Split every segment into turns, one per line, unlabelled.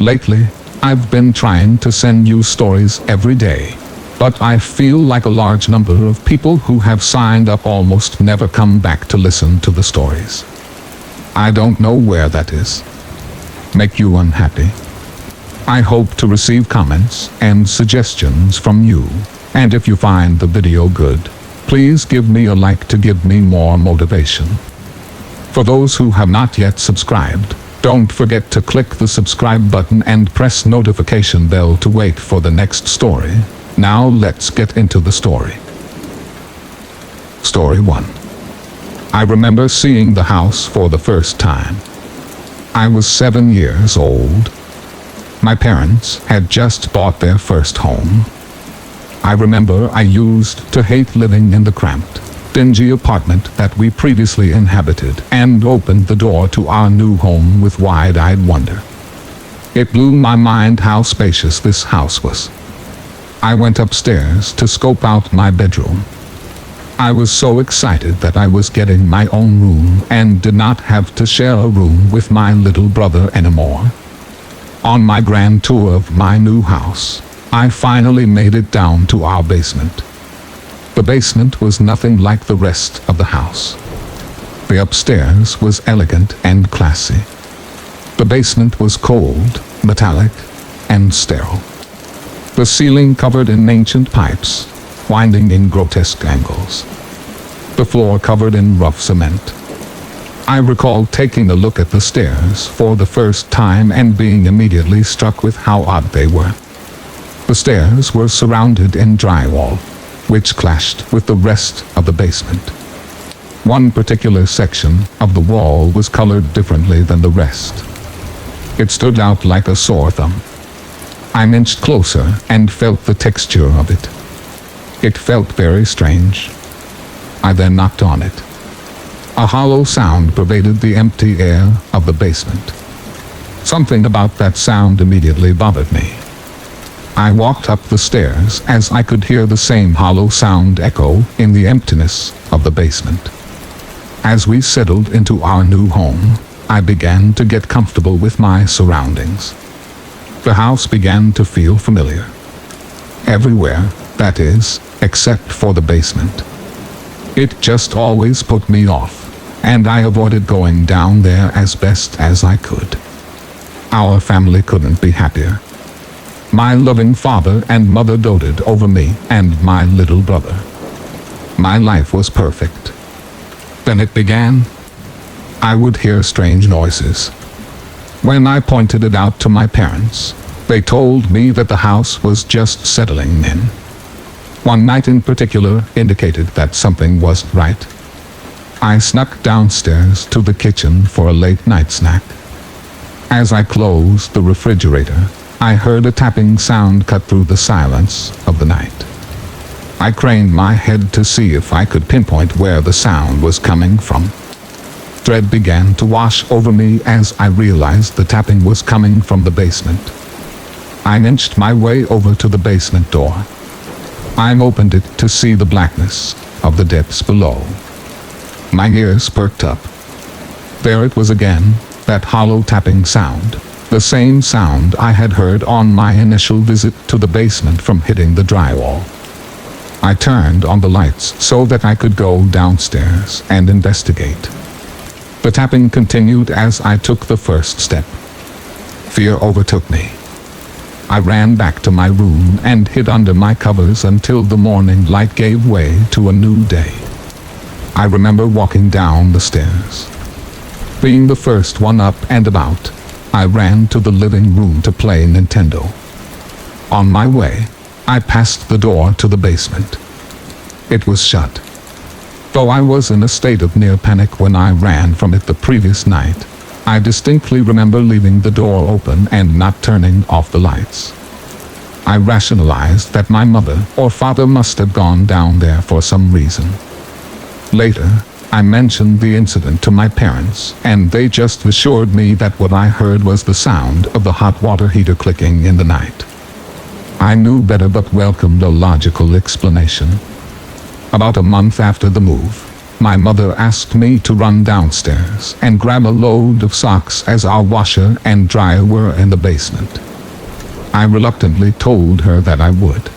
Lately, I've been trying to send you stories every day, but I feel like a large number of people who have signed up almost never come back to listen to the stories. I don't know where that is. Make you unhappy? I hope to receive comments and suggestions from you, and if you find the video good, please give me a like to give me more motivation. For those who have not yet subscribed, don't forget to click the subscribe button and press notification bell to wait for the next story. Now let's get into the story. Story 1. I remember seeing the house for the first time. I was 7 years old. My parents had just bought their first home. I remember I used to hate living in the cramped, dingy apartment that we previously inhabited, and opened the door to our new home with wide-eyed wonder. It blew my mind how spacious this house was. I went upstairs to scope out my bedroom. I was so excited that I was getting my own room and did not have to share a room with my little brother anymore. On my grand tour of my new house, I finally made it down to our basement. The basement was nothing like the rest of the house. The upstairs was elegant and classy. The basement was cold, metallic, and sterile. The ceiling covered in ancient pipes, winding in grotesque angles. The floor covered in rough cement. I recall taking a look at the stairs for the first time and being immediately struck with how odd they were. The stairs were surrounded in drywall, which clashed with the rest of the basement. One particular section of the wall was colored differently than the rest. It stood out like a sore thumb. I inched closer and felt the texture of it. It felt very strange. I then knocked on it. A hollow sound pervaded the empty air of the basement. Something about that sound immediately bothered me. I walked up the stairs as I could hear the same hollow sound echo in the emptiness of the basement. As we settled into our new home, I began to get comfortable with my surroundings. The house began to feel familiar. Everywhere, that is, except for the basement. It just always put me off, and I avoided going down there as best as I could. Our family couldn't be happier. My loving father and mother doted over me and my little brother. My life was perfect. Then it began. I would hear strange noises. When I pointed it out to my parents, they told me that the house was just settling in. One night in particular indicated that something wasn't right. I snuck downstairs to the kitchen for a late-night snack. As I closed the refrigerator, I heard a tapping sound cut through the silence of the night. I craned my head to see if I could pinpoint where the sound was coming from. Dread began to wash over me as I realized the tapping was coming from the basement. I inched my way over to the basement door. I opened it to see the blackness of the depths below. My ears perked up. There it was again, that hollow tapping sound, the same sound I had heard on my initial visit to the basement from hitting the drywall. I turned on the lights so that I could go downstairs and investigate. The tapping continued as I took the first step. Fear overtook me. I ran back to my room and hid under my covers until the morning light gave way to a new day. I remember walking down the stairs. Being the first one up and about, I ran to the living room to play Nintendo. On my way, I passed the door to the basement. It was shut. Though I was in a state of near panic when I ran from it the previous night, I distinctly remember leaving the door open and not turning off the lights. I rationalized that my mother or father must have gone down there for some reason. Later, I mentioned the incident to my parents, and they just assured me that what I heard was the sound of the hot water heater clicking in the night. I knew better but welcomed a logical explanation. About a month after the move, My mother asked me to run downstairs and grab a load of socks as our washer and dryer were in the basement. I reluctantly told her that I would.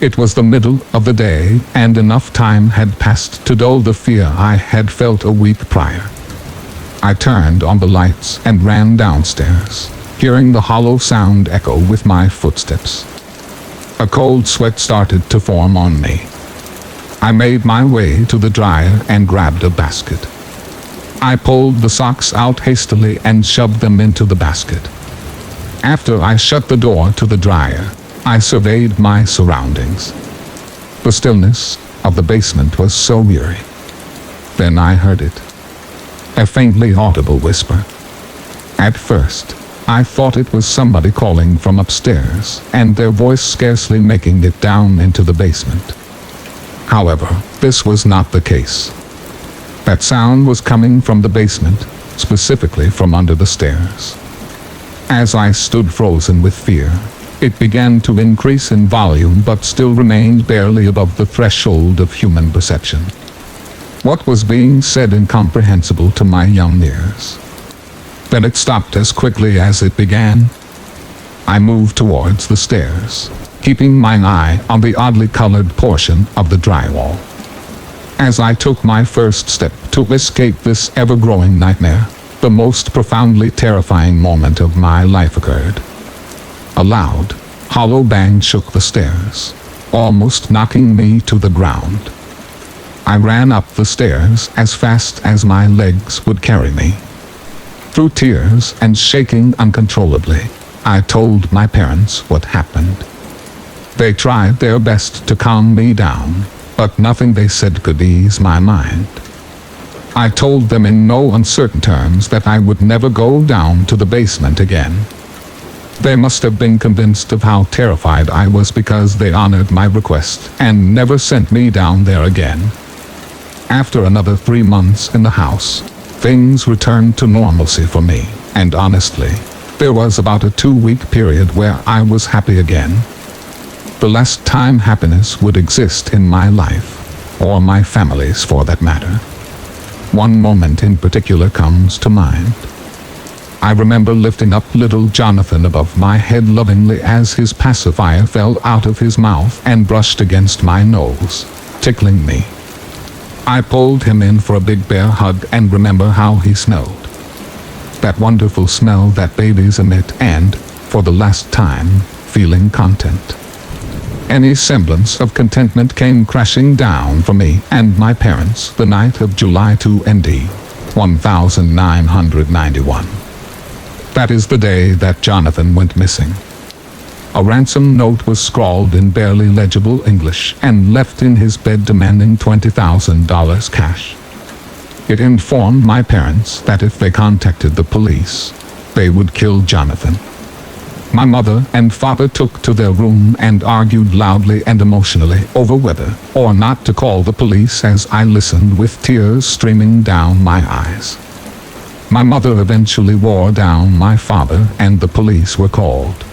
It was the middle of the day, and enough time had passed to dull the fear I had felt a week prior. I turned on the lights and ran downstairs, hearing the hollow sound echo with my footsteps. A cold sweat started to form on me. I made my way to the dryer and grabbed a basket. I pulled the socks out hastily and shoved them into the basket. After I shut the door to the dryer, I surveyed my surroundings. The stillness of the basement was so eerie. Then I heard it. A faintly audible whisper. At first, I thought it was somebody calling from upstairs, and their voice scarcely making it down into the basement. However, this was not the case. That sound was coming from the basement, specifically from under the stairs. As I stood frozen with fear, it began to increase in volume but still remained barely above the threshold of human perception. What was being said incomprehensible to my young ears. Then it stopped as quickly as it began. I moved towards the stairs, keeping my eye on the oddly colored portion of the drywall. As I took my first step to escape this ever-growing nightmare, the most profoundly terrifying moment of my life occurred. A loud, hollow bang shook the stairs, almost knocking me to the ground. I ran up the stairs as fast as my legs would carry me. Through tears and shaking uncontrollably, I told my parents what happened. They tried their best to calm me down, but nothing they said could ease my mind. I told them in no uncertain terms that I would never go down to the basement again. They must have been convinced of how terrified I was because they honored my request and never sent me down there again. After another 3 months in the house, things returned to normalcy for me, and honestly, there was about a 2-week period where I was happy again. The last time happiness would exist in my life, or my family's for that matter. One moment in particular comes to mind. I remember lifting up little Jonathan above my head lovingly as his pacifier fell out of his mouth and brushed against my nose, tickling me. I pulled him in for a big bear hug and remember how he smelled. That wonderful smell that babies emit and, for the last time, feeling content. Any semblance of contentment came crashing down for me and my parents the night of July 2 ND, 1991. That is the day that Jonathan went missing. A ransom note was scrawled in barely legible English and left in his bed demanding $20,000 cash. It informed my parents that if they contacted the police, they would kill Jonathan. My mother and father took to their room and argued loudly and emotionally over whether or not to call the police as I listened with tears streaming down my eyes. My mother eventually wore down my father and the police were called.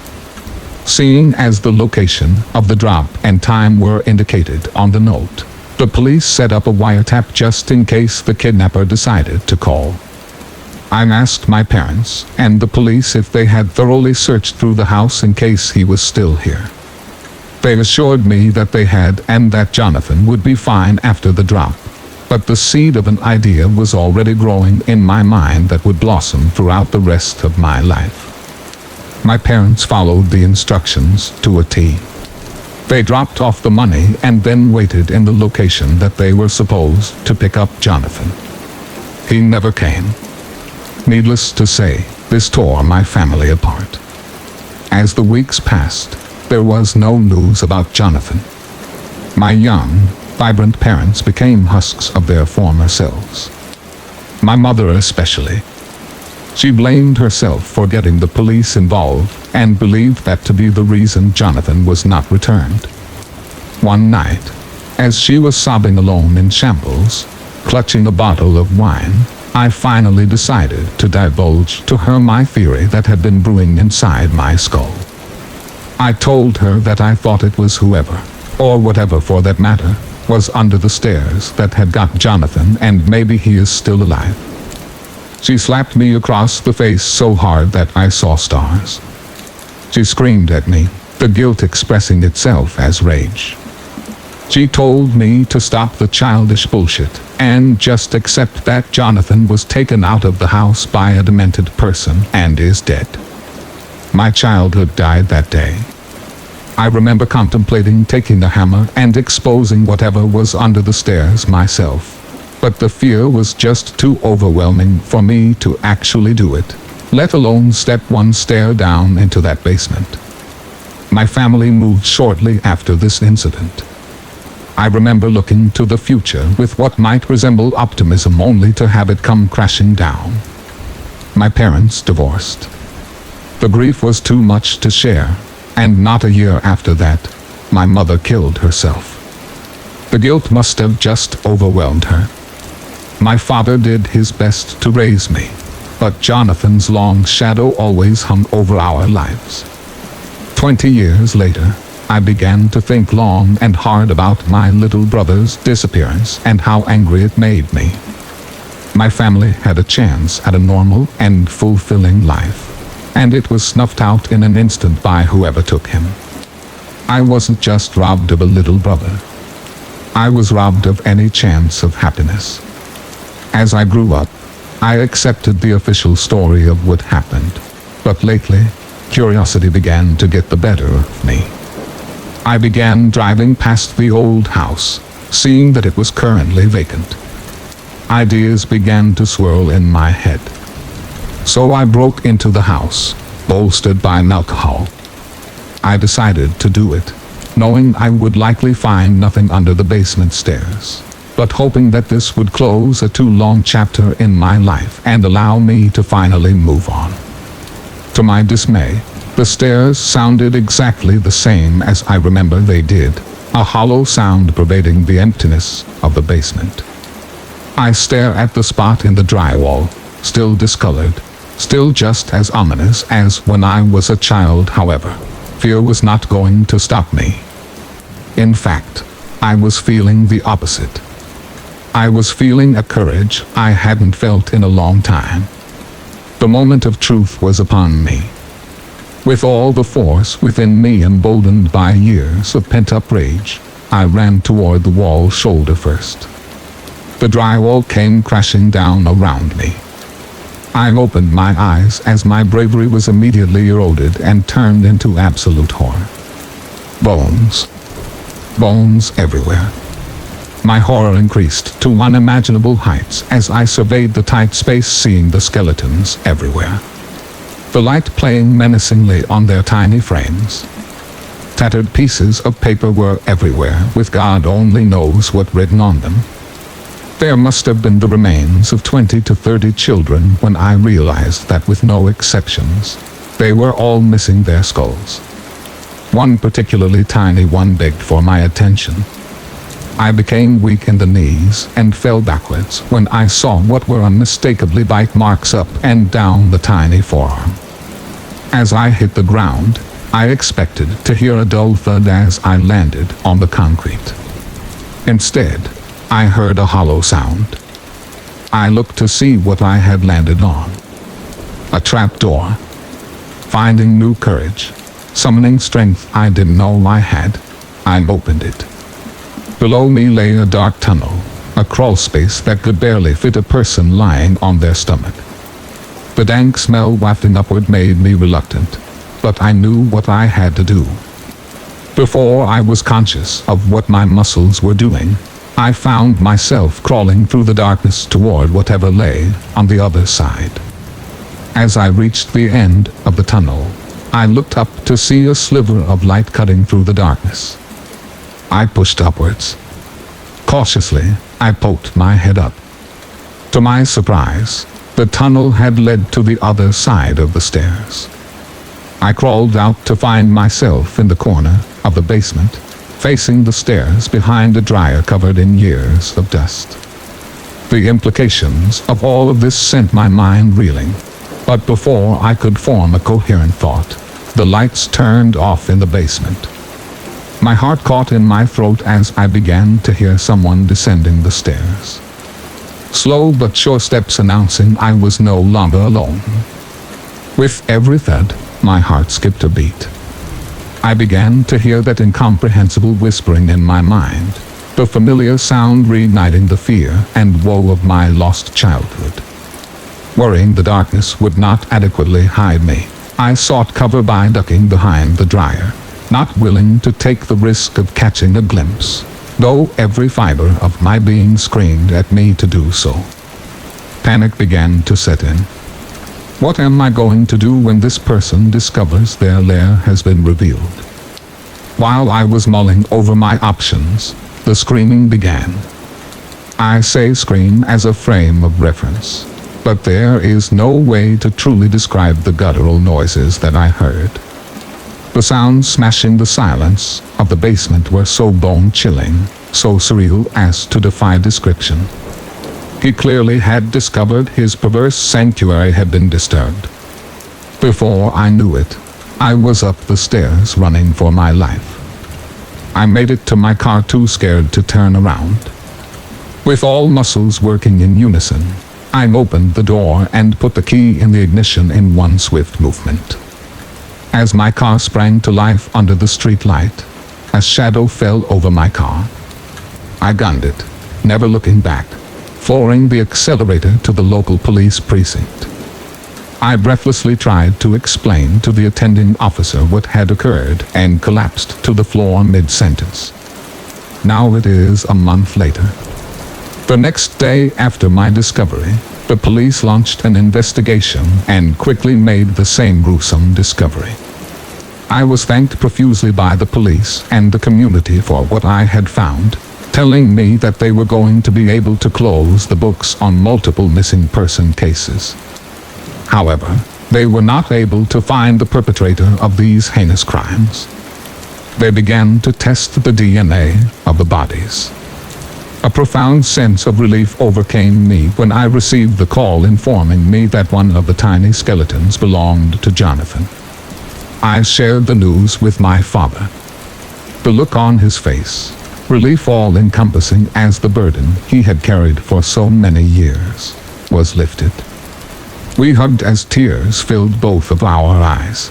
Seeing as the location of the drop and time were indicated on the note, the police set up a wiretap just in case the kidnapper decided to call. I asked my parents and the police if they had thoroughly searched through the house in case he was still here. They assured me that they had and that Jonathan would be fine after the drop, but the seed of an idea was already growing in my mind that would blossom throughout the rest of my life. My parents followed the instructions to a T. They dropped off the money and then waited in the location that they were supposed to pick up Jonathan. He never came. Needless to say, this tore my family apart. As the weeks passed, there was no news about Jonathan. My young, vibrant parents became husks of their former selves. My mother especially. She blamed herself for getting the police involved and believed that to be the reason Jonathan was not returned. One night, as she was sobbing alone in shambles, clutching a bottle of wine, I finally decided to divulge to her my theory that had been brewing inside my skull. I told her that I thought it was whoever, or whatever for that matter, was under the stairs that had got Jonathan, and maybe he is still alive. She slapped me across the face so hard that I saw stars. She screamed at me, the guilt expressing itself as rage. She told me to stop the childish bullshit and just accept that Jonathan was taken out of the house by a demented person and is dead. My childhood died that day. I remember contemplating taking the hammer and exposing whatever was under the stairs myself. But the fear was just too overwhelming for me to actually do it, let alone step one stair down into that basement. My family moved shortly after this incident. I remember looking to the future with what might resemble optimism, only to have it come crashing down. My parents divorced. The grief was too much to share, and not a year after that, my mother killed herself. The guilt must have just overwhelmed her. My father did his best to raise me, but Jonathan's long shadow always hung over our lives. 20 years later, I began to think long and hard about my little brother's disappearance and how angry it made me. My family had a chance at a normal and fulfilling life, and it was snuffed out in an instant by whoever took him. I wasn't just robbed of a little brother. I was robbed of any chance of happiness. As I grew up, I accepted the official story of what happened, but lately, curiosity began to get the better of me. I began driving past the old house, seeing that it was currently vacant. Ideas began to swirl in my head. So I broke into the house, bolstered by alcohol. I decided to do it, knowing I would likely find nothing under the basement stairs, but hoping that this would close a too long chapter in my life and allow me to finally move on. To my dismay, the stairs sounded exactly the same as I remember they did, a hollow sound pervading the emptiness of the basement. I stare at the spot in the drywall, still discolored, still just as ominous as when I was a child. However, fear was not going to stop me. In fact, I was feeling the opposite. I was feeling a courage I hadn't felt in a long time. The moment of truth was upon me. With all the force within me emboldened by years of pent-up rage, I ran toward the wall shoulder first. The drywall came crashing down around me. I opened my eyes as my bravery was immediately eroded and turned into absolute horror. Bones. Bones everywhere. My horror increased to unimaginable heights as I surveyed the tight space, seeing the skeletons everywhere. The light playing menacingly on their tiny frames. Tattered pieces of paper were everywhere, with God only knows what written on them. There must have been the remains of 20 to 30 children when I realized that, with no exceptions, they were all missing their skulls. One particularly tiny one begged for my attention. I became weak in the knees and fell backwards when I saw what were unmistakably bite marks up and down the tiny forearm. As I hit the ground, I expected to hear a dull thud as I landed on the concrete. Instead, I heard a hollow sound. I looked to see what I had landed on. A trapdoor. Finding new courage, summoning strength I didn't know I had, I opened it. Below me lay a dark tunnel, a crawl space that could barely fit a person lying on their stomach. The dank smell wafting upward made me reluctant, but I knew what I had to do. Before I was conscious of what my muscles were doing, I found myself crawling through the darkness toward whatever lay on the other side. As I reached the end of the tunnel, I looked up to see a sliver of light cutting through the darkness. I pushed upwards. Cautiously, I poked my head up. To my surprise, the tunnel had led to the other side of the stairs. I crawled out to find myself in the corner of the basement, facing the stairs behind a dryer covered in years of dust. The implications of all of this sent my mind reeling, but before I could form a coherent thought, the lights turned off in the basement. My heart caught in my throat as I began to hear someone descending the stairs. Slow but sure steps announcing I was no longer alone. With every thud, my heart skipped a beat. I began to hear that incomprehensible whispering in my mind, the familiar sound reigniting the fear and woe of my lost childhood. Worrying the darkness would not adequately hide me, I sought cover by ducking behind the dryer, not willing to take the risk of catching a glimpse, though every fiber of my being screamed at me to do so. Panic began to set in. What am I going to do when this person discovers their lair has been revealed? While I was mulling over my options, the screaming began. I say scream as a frame of reference, but there is no way to truly describe the guttural noises that I heard. The sounds smashing the silence of the basement were so bone-chilling, so surreal as to defy description. He clearly had discovered his perverse sanctuary had been disturbed. Before I knew it, I was up the stairs running for my life. I made it to my car too scared to turn around. With all muscles working in unison, I opened the door and put the key in the ignition in one swift movement. As my car sprang to life under the street light, a shadow fell over my car. I gunned it, never looking back, flooring the accelerator to the local police precinct. I breathlessly tried to explain to the attending officer what had occurred and collapsed to the floor mid-sentence. Now it is a month later. The next day after my discovery, the police launched an investigation and quickly made the same gruesome discovery. I was thanked profusely by the police and the community for what I had found, telling me that they were going to be able to close the books on multiple missing person cases. However, they were not able to find the perpetrator of these heinous crimes. They began to test the DNA of the bodies. A profound sense of relief overcame me when I received the call informing me that one of the tiny skeletons belonged to Jonathan. I shared the news with my father. The look on his face, relief all-encompassing as the burden he had carried for so many years, was lifted. We hugged as tears filled both of our eyes.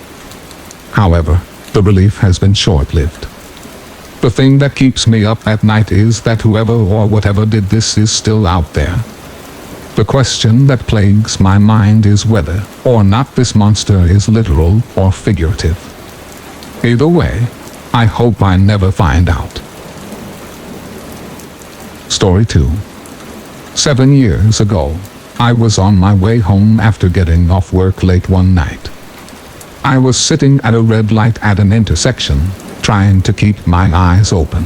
However, the relief has been short-lived. The thing that keeps me up at night is that whoever or whatever did this is still out there. The question that plagues my mind is whether or not this monster is literal or figurative. Either way, I hope I never find out. Story 2. 7 years ago, I was on my way home after getting off work late one night. I was sitting at a red light at an intersection, trying to keep my eyes open.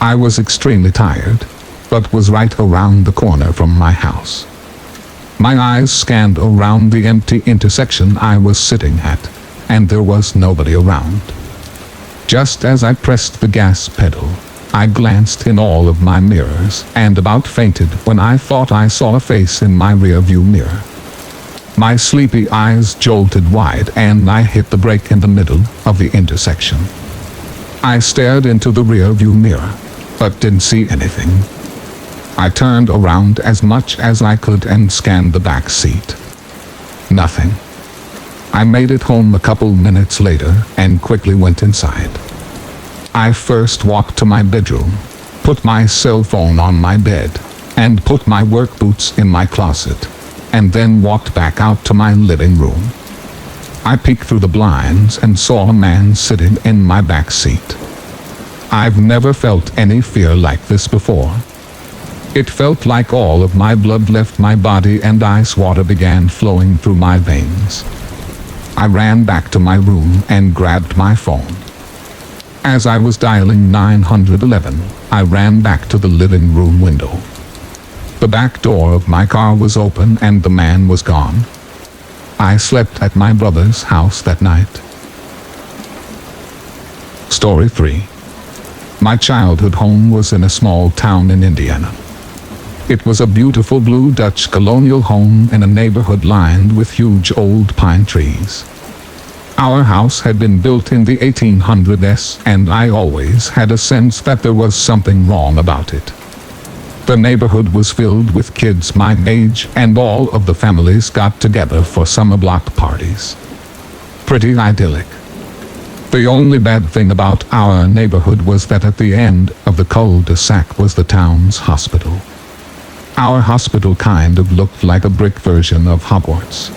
I was extremely tired, but was right around the corner from my house. My eyes scanned around the empty intersection I was sitting at, and there was nobody around. Just as I pressed the gas pedal, I glanced in all of my mirrors and about fainted when I thought I saw a face in my rearview mirror. My sleepy eyes jolted wide and I hit the brake in the middle of the intersection. I stared into the rearview mirror, but didn't see anything. I turned around as much as I could and scanned the back seat. Nothing. I made it home a couple minutes later and quickly went inside. I first walked to my bedroom, put my cell phone on my bed, and put my work boots in my closet, and then walked back out to my living room. I peeked through the blinds and saw a man sitting in my back seat. I've never felt any fear like this before. It felt like all of my blood left my body and ice water began flowing through my veins. I ran back to my room and grabbed my phone. As I was dialing 911, I ran back to the living room window. The back door of my car was open and the man was gone. I slept at my brother's house that night. Story 3. My childhood home was in a small town in Indiana. It was a beautiful blue Dutch colonial home in a neighborhood lined with huge old pine trees. Our house had been built in the 1800s, and I always had a sense that there was something wrong about it. The neighborhood was filled with kids my age, and all of the families got together for summer block parties. Pretty idyllic. The only bad thing about our neighborhood was that at the end of the cul-de-sac was the town's hospital. Our hospital kind of looked like a brick version of Hogwarts.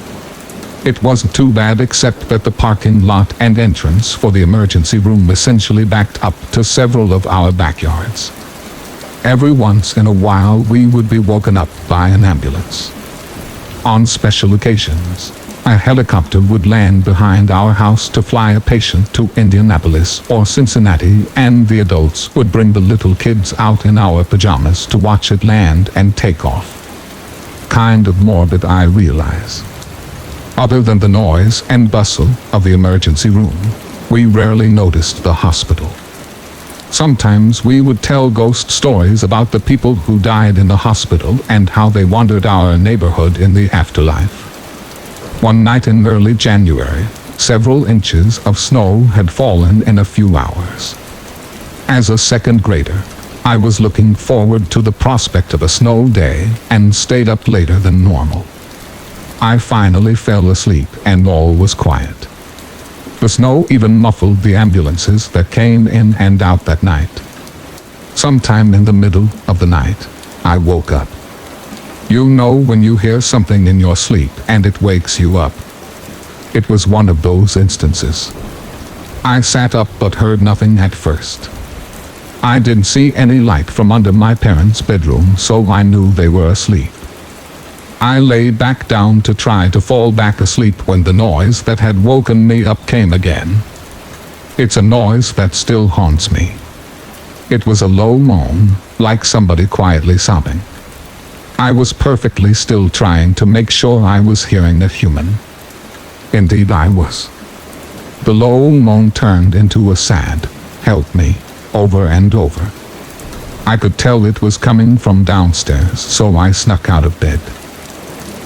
It wasn't too bad, except that the parking lot and entrance for the emergency room essentially backed up to several of our backyards. Every once in a while we would be woken up by an ambulance. On special occasions, a helicopter would land behind our house to fly a patient to Indianapolis or Cincinnati, and the adults would bring the little kids out in our pajamas to watch it land and take off. Kind of morbid, I realize. Other than the noise and bustle of the emergency room, we rarely noticed the hospital. Sometimes we would tell ghost stories about the people who died in the hospital and how they wandered our neighborhood in the afterlife. One night in early January, several inches of snow had fallen in a few hours. As a second grader, I was looking forward to the prospect of a snow day and stayed up later than normal. I finally fell asleep and all was quiet. The snow even muffled the ambulances that came in and out that night. Sometime in the middle of the night, I woke up. You know when you hear something in your sleep and it wakes you up. It was one of those instances. I sat up but heard nothing at first. I didn't see any light from under my parents' bedroom, so I knew they were asleep. I lay back down to try to fall back asleep when the noise that had woken me up came again. It's a noise that still haunts me. It was a low moan, like somebody quietly sobbing. I was perfectly still, trying to make sure I was hearing a human. Indeed I was. The low moan turned into a sad, "Help me," over and over. I could tell it was coming from downstairs, so I snuck out of bed.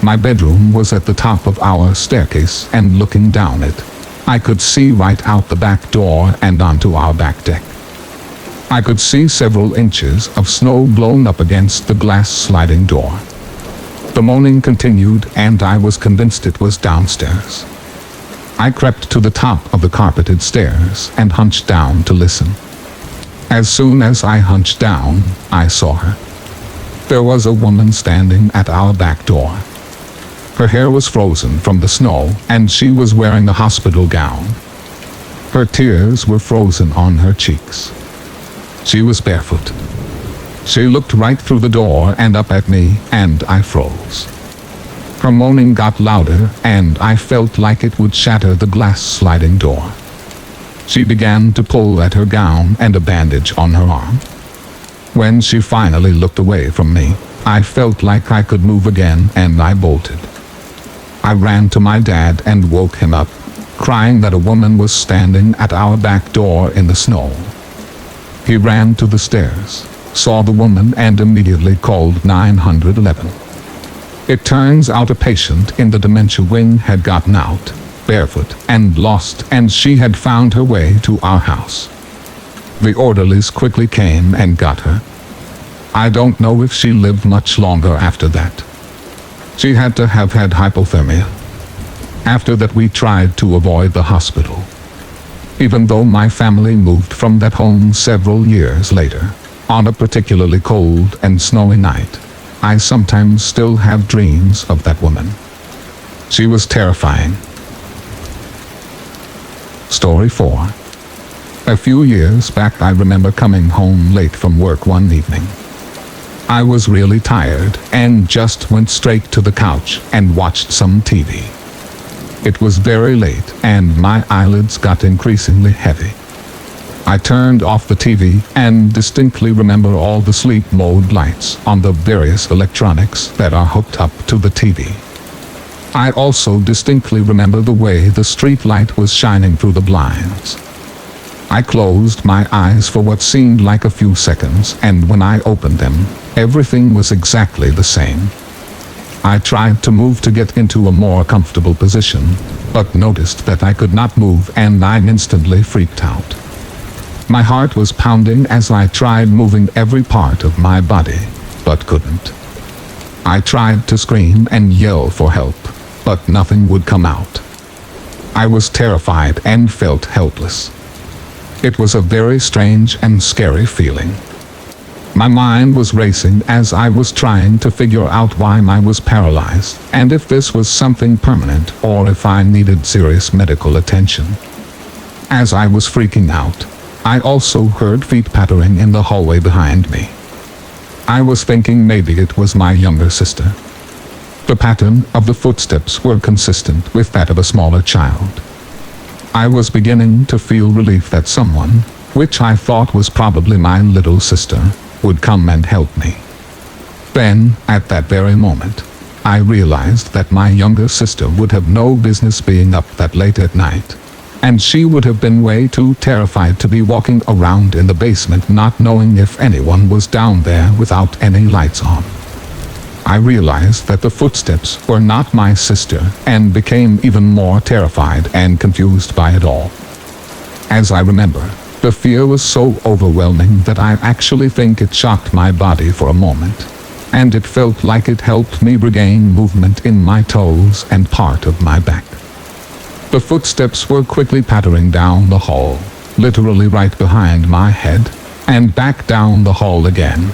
My bedroom was at the top of our staircase, and looking down it, I could see right out the back door and onto our back deck. I could see several inches of snow blown up against the glass sliding door. The moaning continued, and I was convinced it was downstairs. I crept to the top of the carpeted stairs and hunched down to listen. As soon as I hunched down, I saw her. There was a woman standing at our back door. Her hair was frozen from the snow, and she was wearing a hospital gown. Her tears were frozen on her cheeks. She was barefoot. She looked right through the door and up at me, and I froze. Her moaning got louder, and I felt like it would shatter the glass sliding door. She began to pull at her gown and a bandage on her arm. When she finally looked away from me, I felt like I could move again, and I bolted. I ran to my dad and woke him up, crying that a woman was standing at our back door in the snow. He ran to the stairs, saw the woman, and immediately called 911. It turns out a patient in the dementia wing had gotten out, barefoot and lost, and she had found her way to our house. The orderlies quickly came and got her. I don't know if she lived much longer after that. She had to have had hypothermia. After that we tried to avoid the hospital. Even though my family moved from that home several years later, on a particularly cold and snowy night, I sometimes still have dreams of that woman. She was terrifying. Story 4. A few years back, I remember coming home late from work one evening. I was really tired and just went straight to the couch and watched some TV. It was very late, and my eyelids got increasingly heavy. I turned off the TV and distinctly remember all the sleep mode lights on the various electronics that are hooked up to the TV. I also distinctly remember the way the street light was shining through the blinds. I closed my eyes for what seemed like a few seconds, and when I opened them, everything was exactly the same. I tried to move to get into a more comfortable position, but noticed that I could not move, and I instantly freaked out. My heart was pounding as I tried moving every part of my body, but couldn't. I tried to scream and yell for help, but nothing would come out. I was terrified and felt helpless. It was a very strange and scary feeling. My mind was racing as I was trying to figure out why I was paralyzed, and if this was something permanent or if I needed serious medical attention. As I was freaking out, I also heard feet pattering in the hallway behind me. I was thinking maybe it was my younger sister. The pattern of the footsteps were consistent with that of a smaller child. I was beginning to feel relief that someone, which I thought was probably my little sister, would come and help me. Then, at that very moment, I realized that my younger sister would have no business being up that late at night, and she would have been way too terrified to be walking around in the basement not knowing if anyone was down there without any lights on. I realized that the footsteps were not my sister and became even more terrified and confused by it all. As I remember, the fear was so overwhelming that I actually think it shocked my body for a moment, and it felt like it helped me regain movement in my toes and part of my back. The footsteps were quickly pattering down the hall, literally right behind my head, and back down the hall again.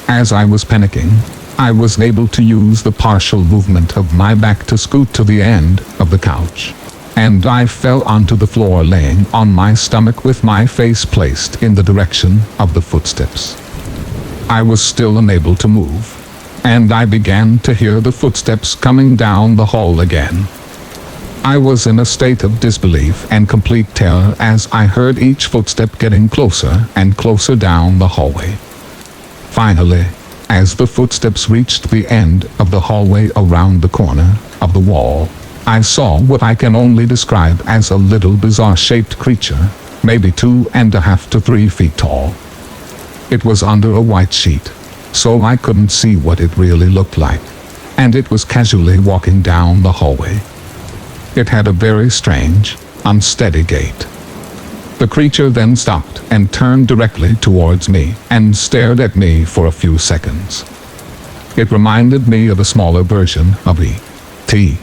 As I was panicking, I was able to use the partial movement of my back to scoot to the end of the couch, and I fell onto the floor laying on my stomach with my face placed in the direction of the footsteps. I was still unable to move, and I began to hear the footsteps coming down the hall again. I was in a state of disbelief and complete terror as I heard each footstep getting closer and closer down the hallway. Finally, as the footsteps reached the end of the hallway around the corner of the wall, I saw what I can only describe as a little bizarre-shaped creature, maybe 2.5 to 3 feet tall. It was under a white sheet, so I couldn't see what it really looked like, and it was casually walking down the hallway. It had a very strange, unsteady gait. The creature then stopped and turned directly towards me and stared at me for a few seconds. It reminded me of a smaller version of E.T.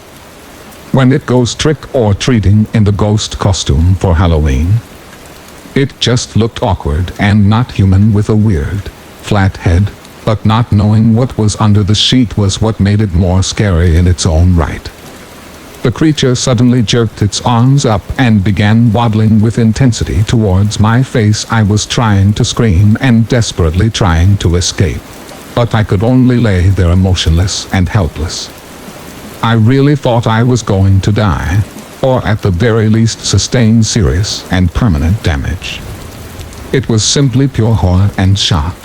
when it goes trick-or-treating in the ghost costume for Halloween. It just looked awkward and not human, with a weird, flat head, but not knowing what was under the sheet was what made it more scary in its own right. The creature suddenly jerked its arms up and began waddling with intensity towards my face. I was trying to scream and desperately trying to escape, but I could only lay there motionless and helpless. I really thought I was going to die, or at the very least sustain serious and permanent damage. It was simply pure horror and shock.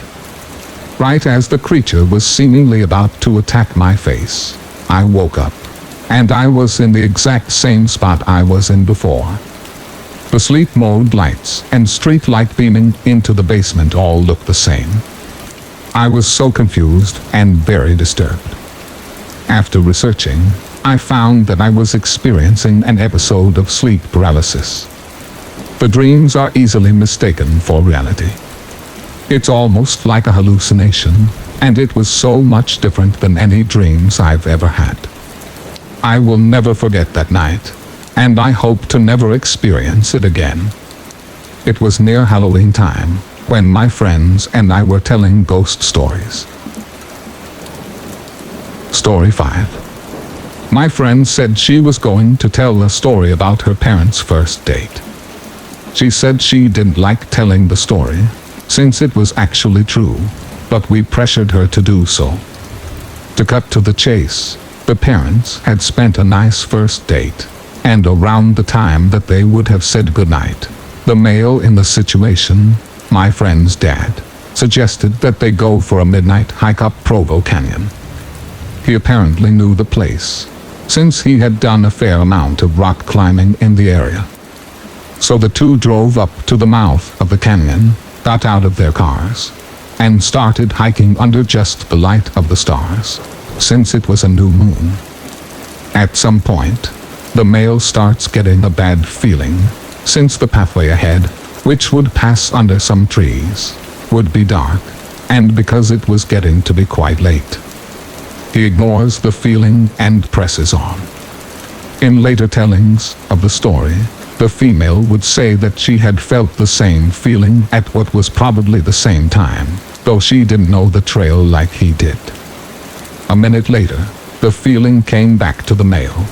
Right as the creature was seemingly about to attack my face, I woke up, and I was in the exact same spot I was in before. The sleep mode lights and street light beaming into the basement all looked the same. I was so confused and very disturbed. After researching, I found that I was experiencing an episode of sleep paralysis. The dreams are easily mistaken for reality. It's almost like a hallucination, and it was so much different than any dreams I've ever had. I will never forget that night, and I hope to never experience it again. It was near Halloween time, when my friends and I were telling ghost stories. Story 5. My friend said she was going to tell a story about her parents' first date. She said she didn't like telling the story, since it was actually true, but we pressured her to do so. To cut to the chase, the parents had spent a nice first date, and around the time that they would have said goodnight, the male in the situation, my friend's dad, suggested that they go for a midnight hike up Provo Canyon. He apparently knew the place, since he had done a fair amount of rock climbing in the area. So the two drove up to the mouth of the canyon, got out of their cars, and started hiking under just the light of the stars, since it was a new moon. At some point, the male starts getting a bad feeling, since the pathway ahead, which would pass under some trees, would be dark, and because it was getting to be quite late. He ignores the feeling and presses on. In later tellings of the story, the female would say that she had felt the same feeling at what was probably the same time, though she didn't know the trail like he did. A minute later, the feeling came back to the male.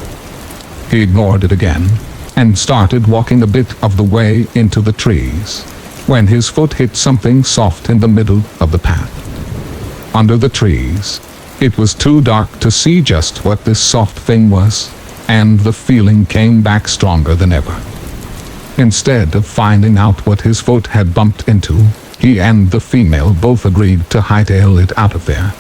He ignored it again, and started walking a bit of the way into the trees, when his foot hit something soft in the middle of the path. Under the trees, it was too dark to see just what this soft thing was, and the feeling came back stronger than ever. Instead of finding out what his foot had bumped into, he and the female both agreed to hightail it out of there.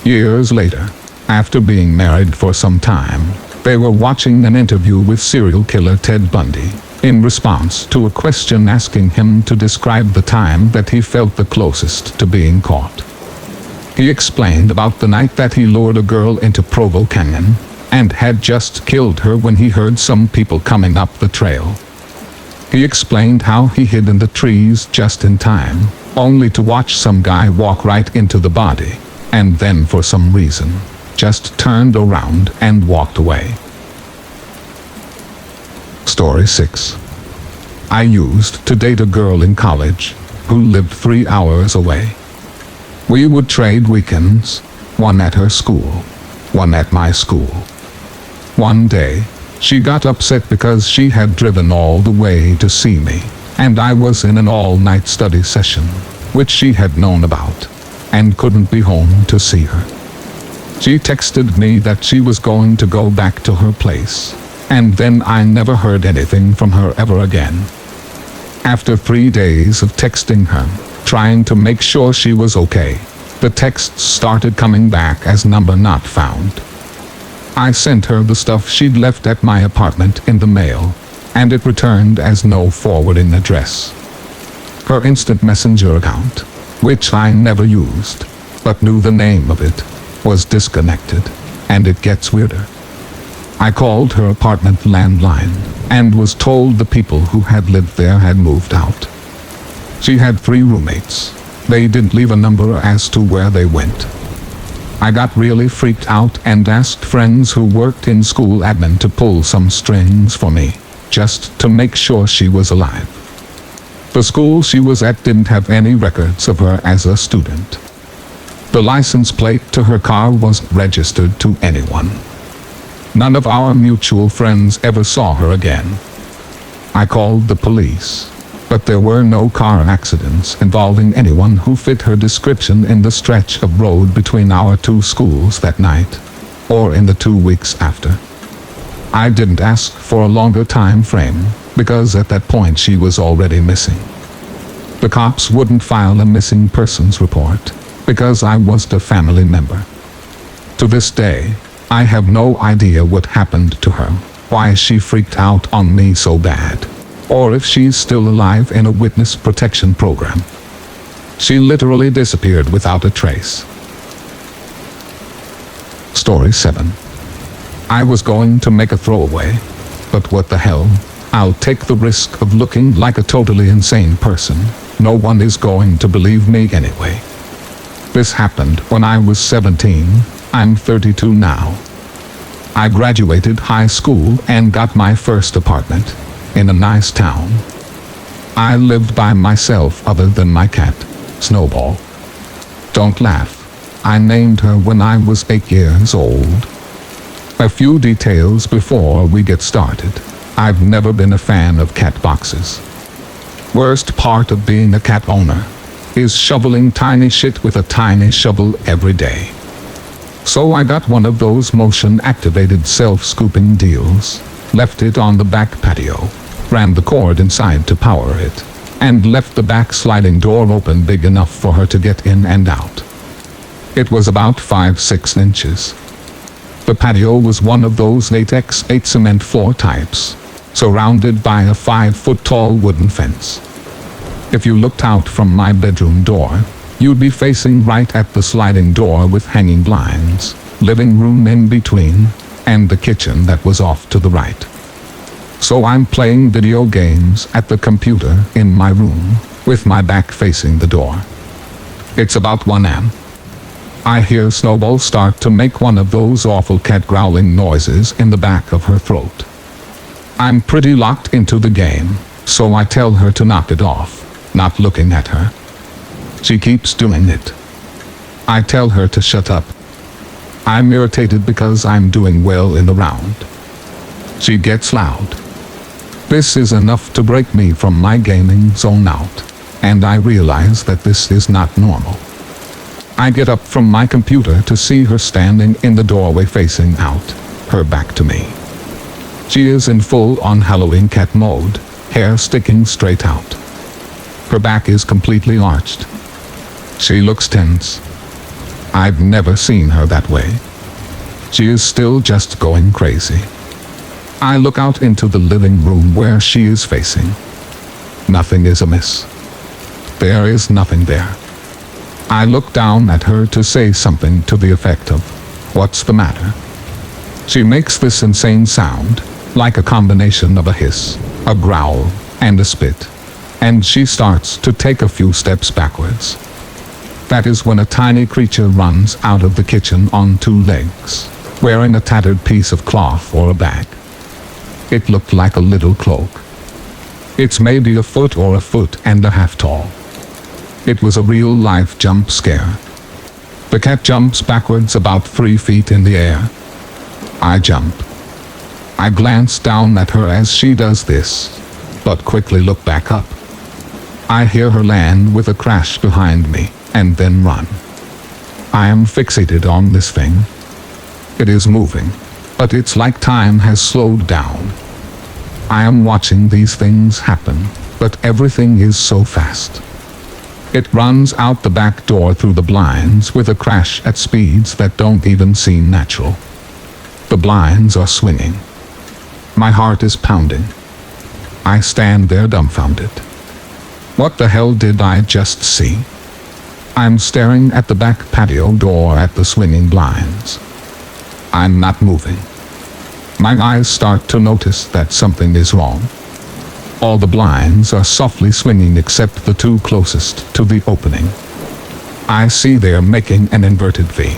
Years later, after being married for some time, they were watching an interview with serial killer Ted Bundy, in response to a question asking him to describe the time that he felt the closest to being caught. He explained about the night that he lured a girl into Provo Canyon, and had just killed her when he heard some people coming up the trail. He explained how he hid in the trees just in time, only to watch some guy walk right into the body, and then for some reason, just turned around and walked away. Story 6. I used to date a girl in college who lived 3 hours away. We would trade weekends, one at her school, one at my school. One day, she got upset because she had driven all the way to see me, and I was in an all-night study session, which she had known about, and couldn't be home to see her. She texted me that she was going to go back to her place, and then I never heard anything from her ever again. After 3 days of texting her, trying to make sure she was okay, the texts started coming back as number not found. I sent her the stuff she'd left at my apartment in the mail, and it returned as no forwarding address. Her instant messenger account, which I never used, but knew the name of it, was disconnected, and it gets weirder. I called her apartment landline, and was told the people who had lived there had moved out. She had 3 roommates. They didn't leave a number as to where they went. I got really freaked out and asked friends who worked in school admin to pull some strings for me, just to make sure she was alive. The school she was at didn't have any records of her as a student. The license plate to her car wasn't registered to anyone. None of our mutual friends ever saw her again. I called the police, but there were no car accidents involving anyone who fit her description in the stretch of road between our 2 schools that night, or in the 2 weeks after. I didn't ask for a longer time frame, because at that point she was already missing. The cops wouldn't file a missing persons report, because I was a family member. To this day, I have no idea what happened to her, why she freaked out on me so bad, or if she's still alive in a witness protection program. She literally disappeared without a trace. Story 7. I was going to make a throwaway, but what the hell, I'll take the risk of looking like a totally insane person. No one is going to believe me anyway. This happened when I was 17, I'm 32 now. I graduated high school and got my first apartment, in a nice town. I lived by myself other than my cat, Snowball. Don't laugh, I named her when I was 8 years old. A few details before we get started. I've never been a fan of cat boxes. Worst part of being a cat owner is shoveling tiny shit with a tiny shovel every day. So I got one of those motion-activated self-scooping deals, left it on the back patio, ran the cord inside to power it, and left the back sliding door open big enough for her to get in and out. It was about 5-6 inches. The patio was one of those latex 8 cement floor types, surrounded by a 5-foot-tall wooden fence. If you looked out from my bedroom door, you'd be facing right at the sliding door with hanging blinds, living room in between, and the kitchen that was off to the right. So I'm playing video games at the computer in my room, with my back facing the door. It's about 1 a.m. I hear Snowball start to make one of those awful cat growling noises in the back of her throat. I'm pretty locked into the game, so I tell her to knock it off, not looking at her. She keeps doing it. I tell her to shut up. I'm irritated because I'm doing well in the round. She gets loud. This is enough to break me from my gaming zone out, and I realize that this is not normal. I get up from my computer to see her standing in the doorway facing out, her back to me. She is in full-on Halloween cat mode, hair sticking straight out. Her back is completely arched. She looks tense. I've never seen her that way. She is still just going crazy. I look out into the living room where she is facing. Nothing is amiss. There is nothing there. I look down at her to say something to the effect of, "What's the matter?" She makes this insane sound, like a combination of a hiss, a growl, and a spit, and she starts to take a few steps backwards. That is when a tiny creature runs out of the kitchen on 2 legs, wearing a tattered piece of cloth or a bag. It looked like a little cloak. It's maybe a foot or a foot and a half tall. It was a real-life jump scare. The cat jumps backwards about 3 feet in the air. I jump. I glance down at her as she does this, but quickly look back up. I hear her land with a crash behind me, and then run. I am fixated on this thing. It is moving, but it's like time has slowed down. I am watching these things happen, but everything is so fast. It runs out the back door through the blinds with a crash at speeds that don't even seem natural. The blinds are swinging. My heart is pounding. I stand there dumbfounded. What the hell did I just see? I'm staring at the back patio door at the swinging blinds. I'm not moving. My eyes start to notice that something is wrong. All the blinds are softly swinging except the 2 closest to the opening. I see they're making an inverted V.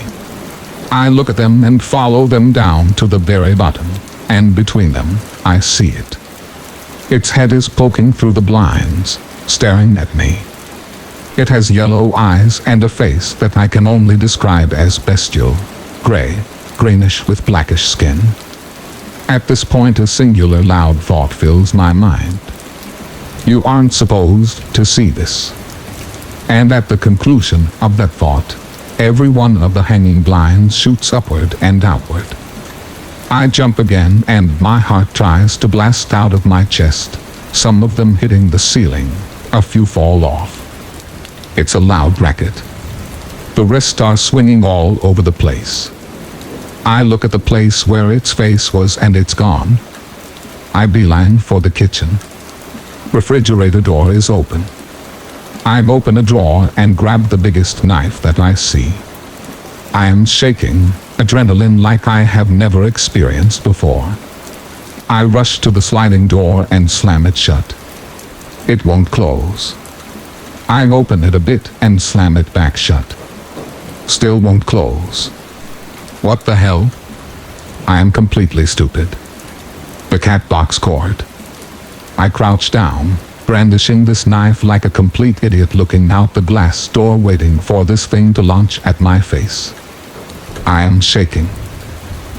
I look at them and follow them down to the very bottom, and between them, I see it. Its head is poking through the blinds, staring at me. It has yellow eyes and a face that I can only describe as bestial, gray, greenish with blackish skin. At this point, a singular loud thought fills my mind. You aren't supposed to see this. And at the conclusion of that thought, every one of the hanging blinds shoots upward and outward. I jump again and my heart tries to blast out of my chest, some of them hitting the ceiling, a few fall off. It's a loud racket. The rest are swinging all over the place. I look at the place where its face was and it's gone. I beeline for the kitchen. Refrigerator door is open. I open a drawer and grab the biggest knife that I see. I am shaking, adrenaline like I have never experienced before. I rush to the sliding door and slam it shut. It won't close. I open it a bit and slam it back shut. Still won't close. What the hell? I am completely stupid. The cat box cord. I crouch down, brandishing this knife like a complete idiot, looking out the glass door waiting for this thing to launch at my face. I am shaking.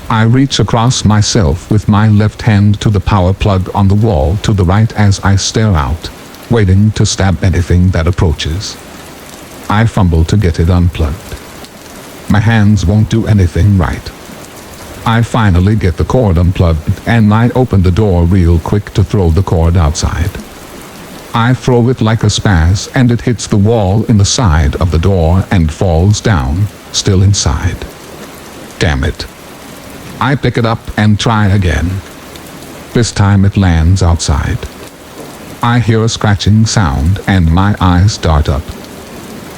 I reach across myself with my left hand to the power plug on the wall to the right as I stare out, waiting to stab anything that approaches. I fumble to get it unplugged. My hands won't do anything right. I finally get the cord unplugged and I open the door real quick to throw the cord outside. I throw it like a spaz and it hits the wall in the side of the door and falls down, still inside. Damn it. I pick it up and try again. This time it lands outside. I hear a scratching sound and my eyes dart up.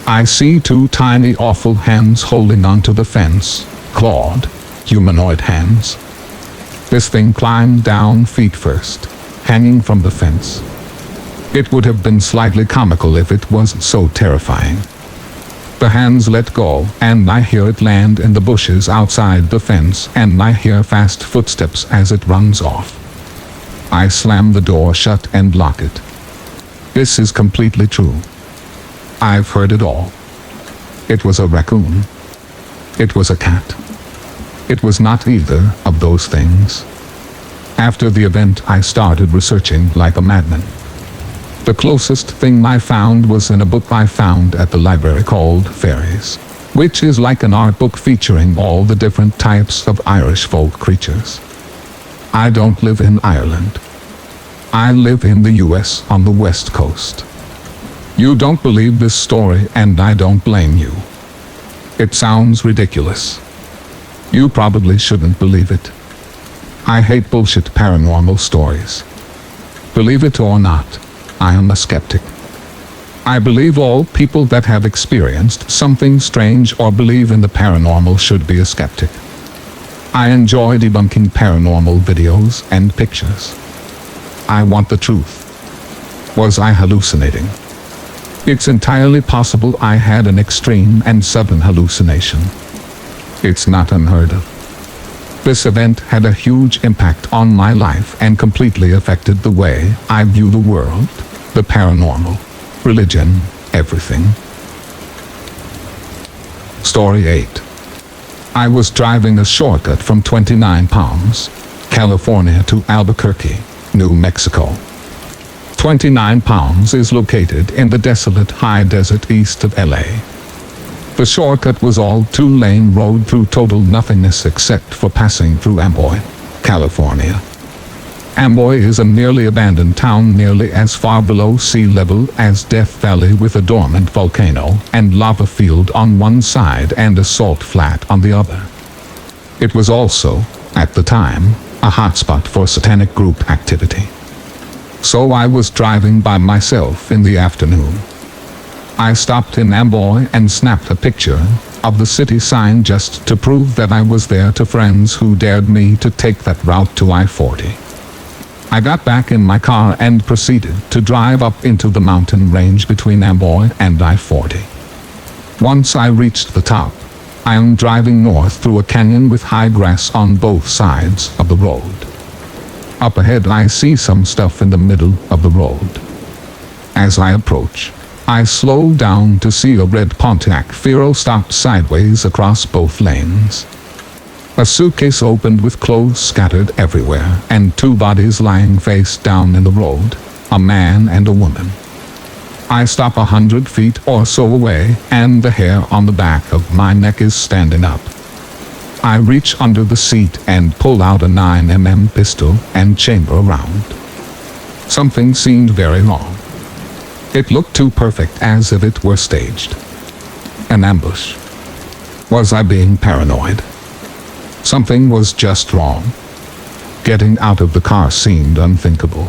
I see two tiny awful hands holding onto the fence, clawed, humanoid hands. This thing climbed down feet first, hanging from the fence. It would have been slightly comical if it wasn't so terrifying. The hands let go, and I hear it land in the bushes outside the fence, and I hear fast footsteps as it runs off. I slam the door shut and lock it. This is completely true. I've heard it all. It was a raccoon. It was a cat. It was not either of those things. After the event, I started researching like a madman. The closest thing I found was in a book I found at the library called Fairies, which is like an art book featuring all the different types of Irish folk creatures. I don't live in Ireland. I live in the US on the West Coast. You don't believe this story, and I don't blame you. It sounds ridiculous. You probably shouldn't believe it. I hate bullshit paranormal stories. Believe it or not, I am a skeptic. I believe all people that have experienced something strange or believe in the paranormal should be a skeptic. I enjoy debunking paranormal videos and pictures. I want the truth. Was I hallucinating? It's entirely possible I had an extreme and sudden hallucination. It's not unheard of. This event had a huge impact on my life and completely affected the way I view the world, the paranormal, religion, everything. Story 8. I was driving a shortcut from 29 Palms, California to Albuquerque, New Mexico. 29 Palms is located in the desolate high desert east of LA. The shortcut was all two-lane road through total nothingness except for passing through Amboy, California. Amboy is a nearly abandoned town nearly as far below sea level as Death Valley, with a dormant volcano and lava field on one side and a salt flat on the other. It was also, at the time, a hotspot for satanic group activity. So I was driving by myself in the afternoon. I stopped in Amboy and snapped a picture of the city sign just to prove that I was there to friends who dared me to take that route to I-40. I got back in my car and proceeded to drive up into the mountain range between Amboy and I-40. Once I reached the top, I am driving north through a canyon with high grass on both sides of the road. Up ahead I see some stuff in the middle of the road. As I approach, I slow down to see a red Pontiac Fiero stopped sideways across both lanes. A suitcase opened with clothes scattered everywhere, and two bodies lying face down in the road, a man and a woman. I stop 100 feet or so away, and the hair on the back of my neck is standing up. I reach under the seat and pull out a 9mm pistol and chamber round. Something seemed very wrong. It looked too perfect, as if it were staged. An ambush. Was I being paranoid? Something was just wrong. Getting out of the car seemed unthinkable.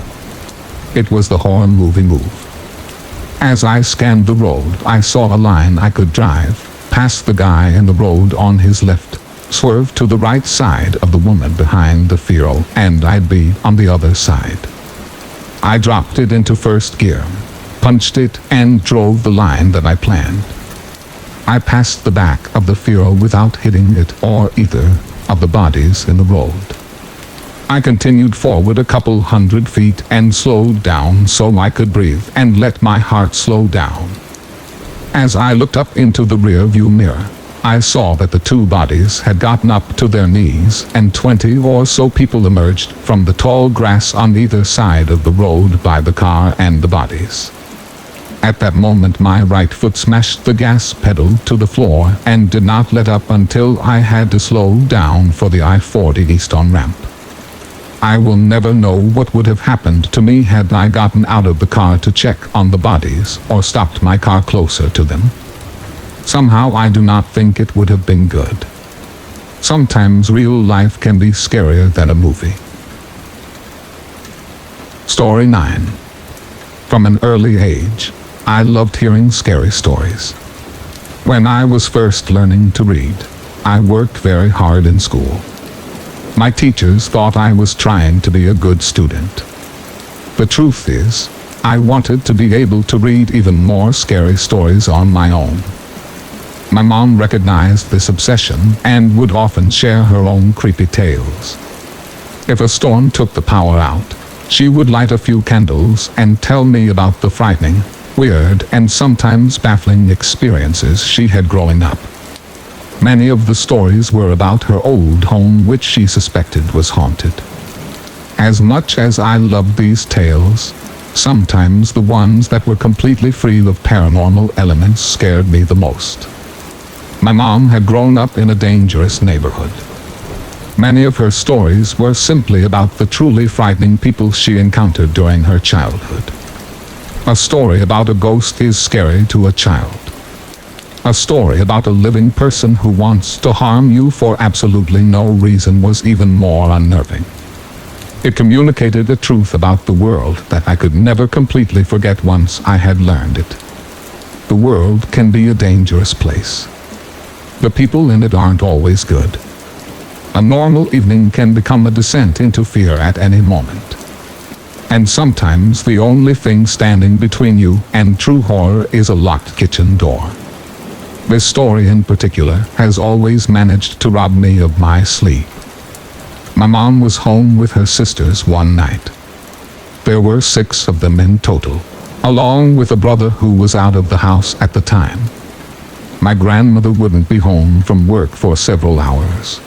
It was the horror movie move. As I scanned the road, I saw a line I could drive, past the guy in the road on his left, swerve to the right side of the woman behind the Fiero, and I'd be on the other side. I dropped it into first gear, punched it, and drove the line that I planned. I passed the back of the Fiero without hitting it or either of the bodies in the road. I continued forward a couple hundred feet and slowed down so I could breathe and let my heart slow down. As I looked up into the rear view mirror, I saw that the two bodies had gotten up to their knees, and 20 or so people emerged from the tall grass on either side of the road by the car and the bodies. At that moment my right foot smashed the gas pedal to the floor and did not let up until I had to slow down for the I-40 east on-ramp. I will never know what would have happened to me had I gotten out of the car to check on the bodies or stopped my car closer to them. Somehow I do not think it would have been good. Sometimes real life can be scarier than a movie. Story 9. From an early age, I loved hearing scary stories. When I was first learning to read, I worked very hard in school. My teachers thought I was trying to be a good student. The truth is, I wanted to be able to read even more scary stories on my own. My mom recognized this obsession and would often share her own creepy tales. If a storm took the power out, she would light a few candles and tell me about the frightening, weird, and sometimes baffling experiences she had growing up. Many of the stories were about her old home, which she suspected was haunted. As much as I loved these tales, sometimes the ones that were completely free of paranormal elements scared me the most. My mom had grown up in a dangerous neighborhood. Many of her stories were simply about the truly frightening people she encountered during her childhood. A story about a ghost is scary to a child. A story about a living person who wants to harm you for absolutely no reason was even more unnerving. It communicated a truth about the world that I could never completely forget once I had learned it. The world can be a dangerous place. The people in it aren't always good. A normal evening can become a descent into fear at any moment. And sometimes the only thing standing between you and true horror is a locked kitchen door. This story in particular has always managed to rob me of my sleep. My mom was home with her sisters one night. There were 6 of them in total, along with a brother who was out of the house at the time. My grandmother wouldn't be home from work for several hours.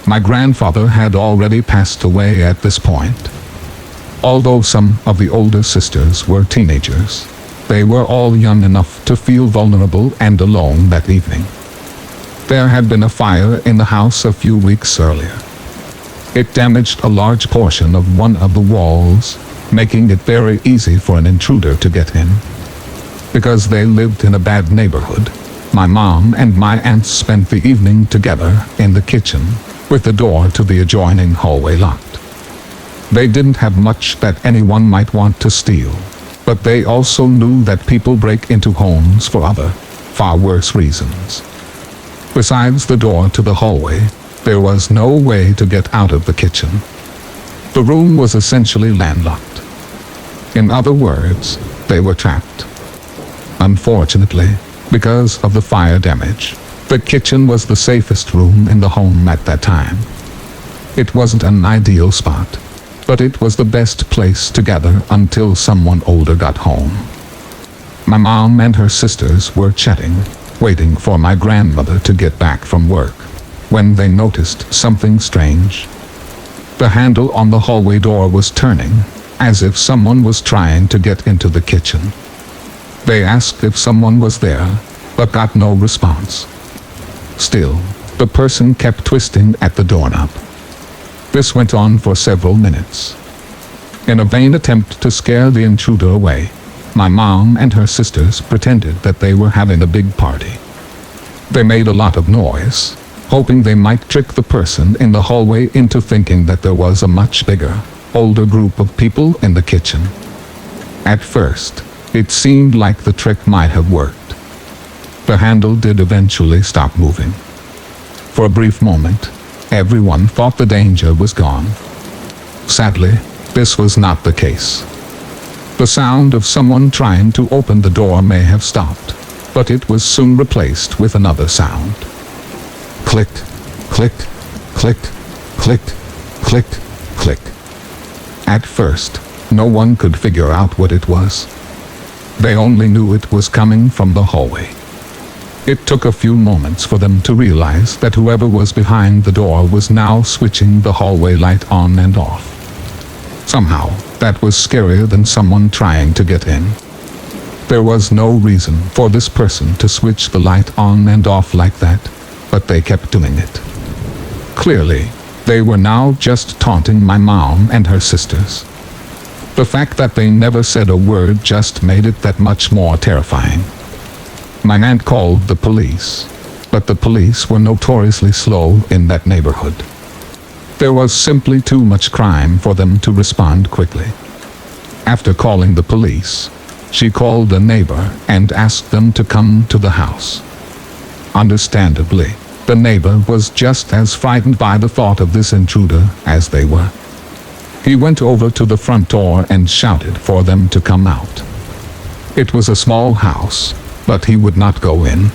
My grandfather had already passed away at this point. Although some of the older sisters were teenagers, they were all young enough to feel vulnerable and alone that evening. There had been a fire in the house a few weeks earlier. It damaged a large portion of one of the walls, making it very easy for an intruder to get in. Because they lived in a bad neighborhood, my mom and my aunts spent the evening together in the kitchen, with the door to the adjoining hallway locked. They didn't have much that anyone might want to steal, but they also knew that people break into homes for other, far worse reasons. Besides the door to the hallway, there was no way to get out of the kitchen. The room was essentially landlocked. In other words, they were trapped. Unfortunately, because of the fire damage, the kitchen was the safest room in the home at that time. It wasn't an ideal spot, but it was the best place to gather until someone older got home. My mom and her sisters were chatting, waiting for my grandmother to get back from work, when they noticed something strange. The handle on the hallway door was turning, as if someone was trying to get into the kitchen. They asked if someone was there, but got no response. Still, the person kept twisting at the doorknob. This went on for several minutes. In a vain attempt to scare the intruder away, my mom and her sisters pretended that they were having a big party. They made a lot of noise, hoping they might trick the person in the hallway into thinking that there was a much bigger, older group of people in the kitchen. At first, it seemed like the trick might have worked. The handle did eventually stop moving. For a brief moment, everyone thought the danger was gone. Sadly, this was not the case. The sound of someone trying to open the door may have stopped, but it was soon replaced with another sound. Clicked, clicked, clicked, clicked, clicked, clicked. At first, no one could figure out what it was. They only knew it was coming from the hallway. It took a few moments for them to realize that whoever was behind the door was now switching the hallway light on and off. Somehow, that was scarier than someone trying to get in. There was no reason for this person to switch the light on and off like that, but they kept doing it. Clearly, they were now just taunting my mom and her sisters. The fact that they never said a word just made it that much more terrifying. My aunt called the police, but the police were notoriously slow in that neighborhood. There was simply too much crime for them to respond quickly. After calling the police, she called a neighbor and asked them to come to the house. Understandably, The neighbor was just as frightened by the thought of this intruder as they were. He went over to the front door and shouted for them to come out. It was a small house, but he would not go in.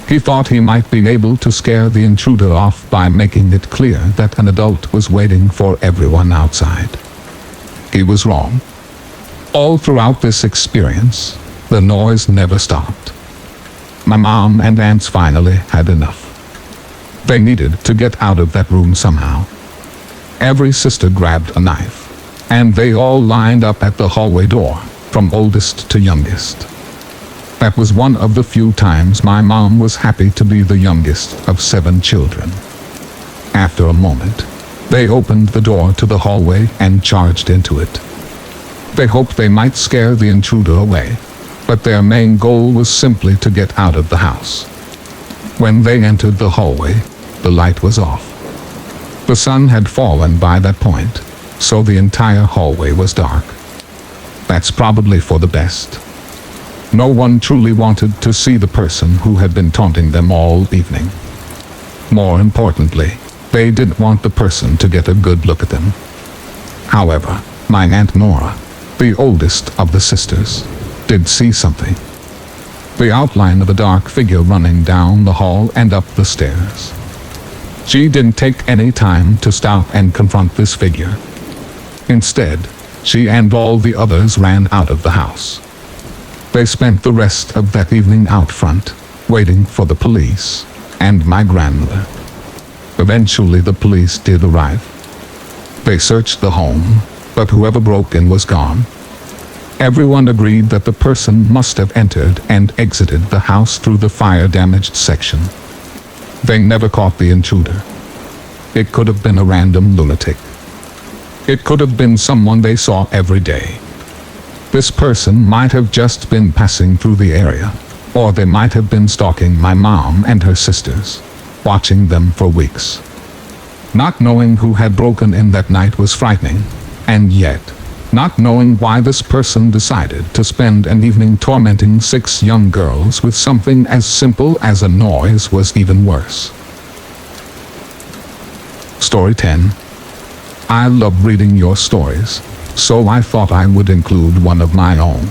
He thought he might be able to scare the intruder off by making it clear that an adult was waiting for everyone outside. He was wrong. All throughout this experience, the noise never stopped. My mom and aunts finally had enough. They needed to get out of that room somehow. Every sister grabbed a knife, and they all lined up at the hallway door, from oldest to youngest. That was one of the few times my mom was happy to be the youngest of 7 children. After a moment, they opened the door to the hallway and charged into it. They hoped they might scare the intruder away, but their main goal was simply to get out of the house. When they entered the hallway, the light was off. The sun had fallen by that point, so the entire hallway was dark. That's probably for the best. No one truly wanted to see the person who had been taunting them all evening. More importantly, they didn't want the person to get a good look at them. However, my Aunt Nora, the oldest of the sisters, did see something. The outline of a dark figure running down the hall and up the stairs. She didn't take any time to stop and confront this figure. Instead, she and all the others ran out of the house. They spent the rest of that evening out front, waiting for the police and my grandmother. Eventually the police did arrive. They searched the home, but whoever broke in was gone. Everyone agreed that the person must have entered and exited the house through the fire-damaged section. They never caught the intruder. It could have been a random lunatic. It could have been someone they saw every day. This person might have just been passing through the area, or they might have been stalking my mom and her sisters, watching them for weeks. Not knowing who had broken in that night was frightening, and yet, not knowing why this person decided to spend an evening tormenting 6 young girls with something as simple as a noise was even worse. Story 10. I love reading your stories, so I thought I would include one of my own.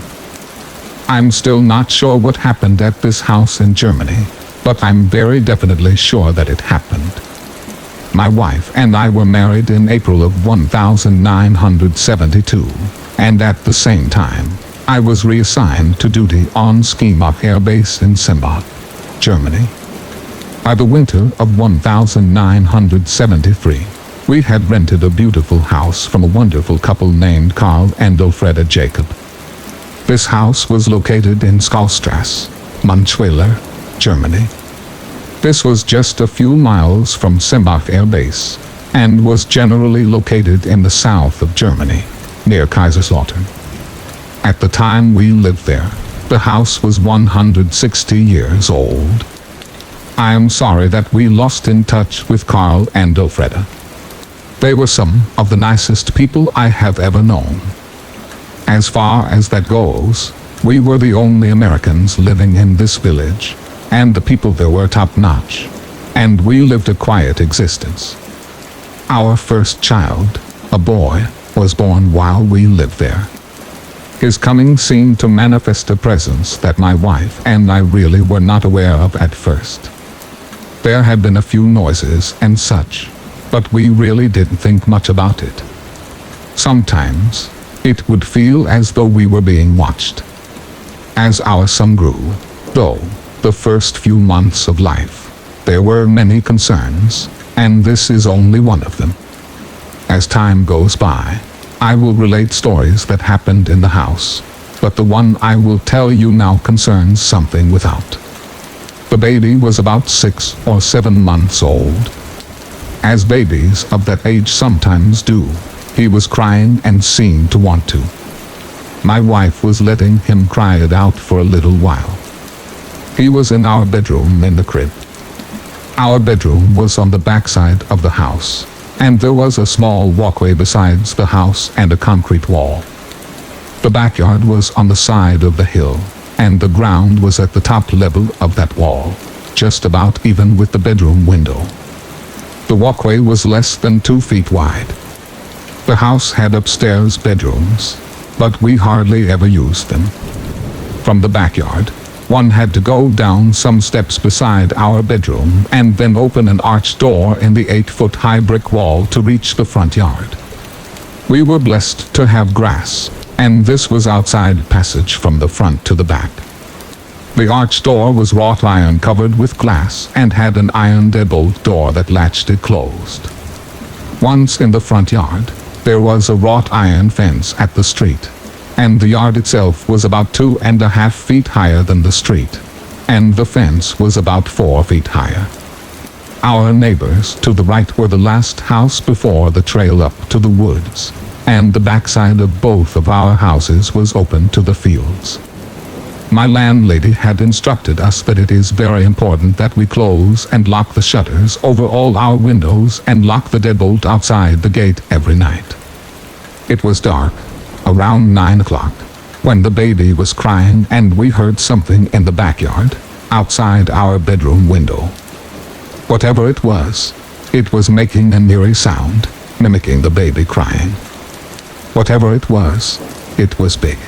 I'm still not sure what happened at this house in Germany, but I'm very definitely sure that it happened. My wife and I were married in April of 1972, and at the same time, I was reassigned to duty on Skimach Air Base in Sembach, Germany. By the winter of 1973, we had rented a beautiful house from a wonderful couple named Karl and Elfreda Jacob. This house was located in Skalstrasse, Münchweiler, Germany. This was just a few miles from Sembach Air Base, and was generally located in the south of Germany, near Kaiserslautern. At the time we lived there, the house was 160 years old. I am sorry that we lost in touch with Karl and Elfreda. They were some of the nicest people I have ever known. As far as that goes, we were the only Americans living in this village, and the people there were top-notch, and we lived a quiet existence. Our first child, a boy, was born while we lived there. His coming seemed to manifest a presence that my wife and I really were not aware of at first. There had been a few noises and such, but we really didn't think much about it. Sometimes, it would feel as though we were being watched. As our son grew, though, the first few months of life, there were many concerns, and this is only one of them. As time goes by, I will relate stories that happened in the house, but the one I will tell you now concerns something without. The baby was about 6 or 7 months old. As babies of that age sometimes do, he was crying and seemed to want to. My wife was letting him cry it out for a little while. He was in our bedroom in the crib. Our bedroom was on the backside of the house, and there was a small walkway besides the house and a concrete wall. The backyard was on the side of the hill, and the ground was at the top level of that wall. just about even with the bedroom window. The walkway was less than 2 feet wide. The house had upstairs bedrooms, but we hardly ever used them. From the backyard, one had to go down some steps beside our bedroom and then open an arched door in the 8-foot-high brick wall to reach the front yard. We were blessed to have grass, and this was outside passage from the front to the back. The arched door was wrought iron covered with glass and had an iron deadbolt door that latched it closed. Once in the front yard, there was a wrought iron fence at the street, and the yard itself was about 2.5 feet higher than the street, and the fence was about 4 feet higher. Our neighbors to the right were the last house before the trail up to the woods, and the backside of both of our houses was open to the fields. My landlady had instructed us that it is very important that we close and lock the shutters over all our windows and lock the deadbolt outside the gate every night. It was dark, around 9 o'clock, when the baby was crying and we heard something in the backyard, outside our bedroom window. Whatever it was making an eerie sound, mimicking the baby crying. Whatever it was big.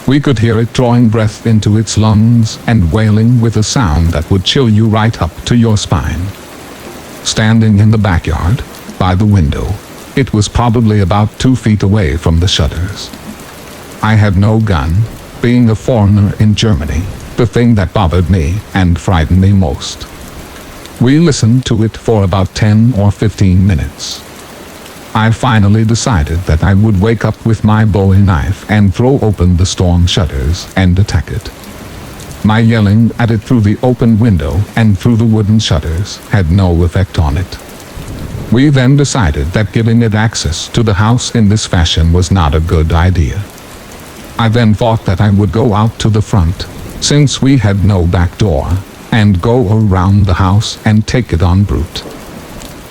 We could hear it drawing breath into its lungs and wailing with a sound that would chill you right up to your spine. Standing in the backyard, by the window, it was probably about 2 feet away from the shutters. I had no gun, being a foreigner in Germany, the thing that bothered me and frightened me most. We listened to it for about 10 or 15 minutes. I finally decided that I would wake up with my Bowie knife and throw open the storm shutters and attack it. My yelling at it through the open window and through the wooden shutters had no effect on it. We then decided that giving it access to the house in this fashion was not a good idea. I then thought that I would go out to the front, since we had no back door, and go around the house and take it on brute.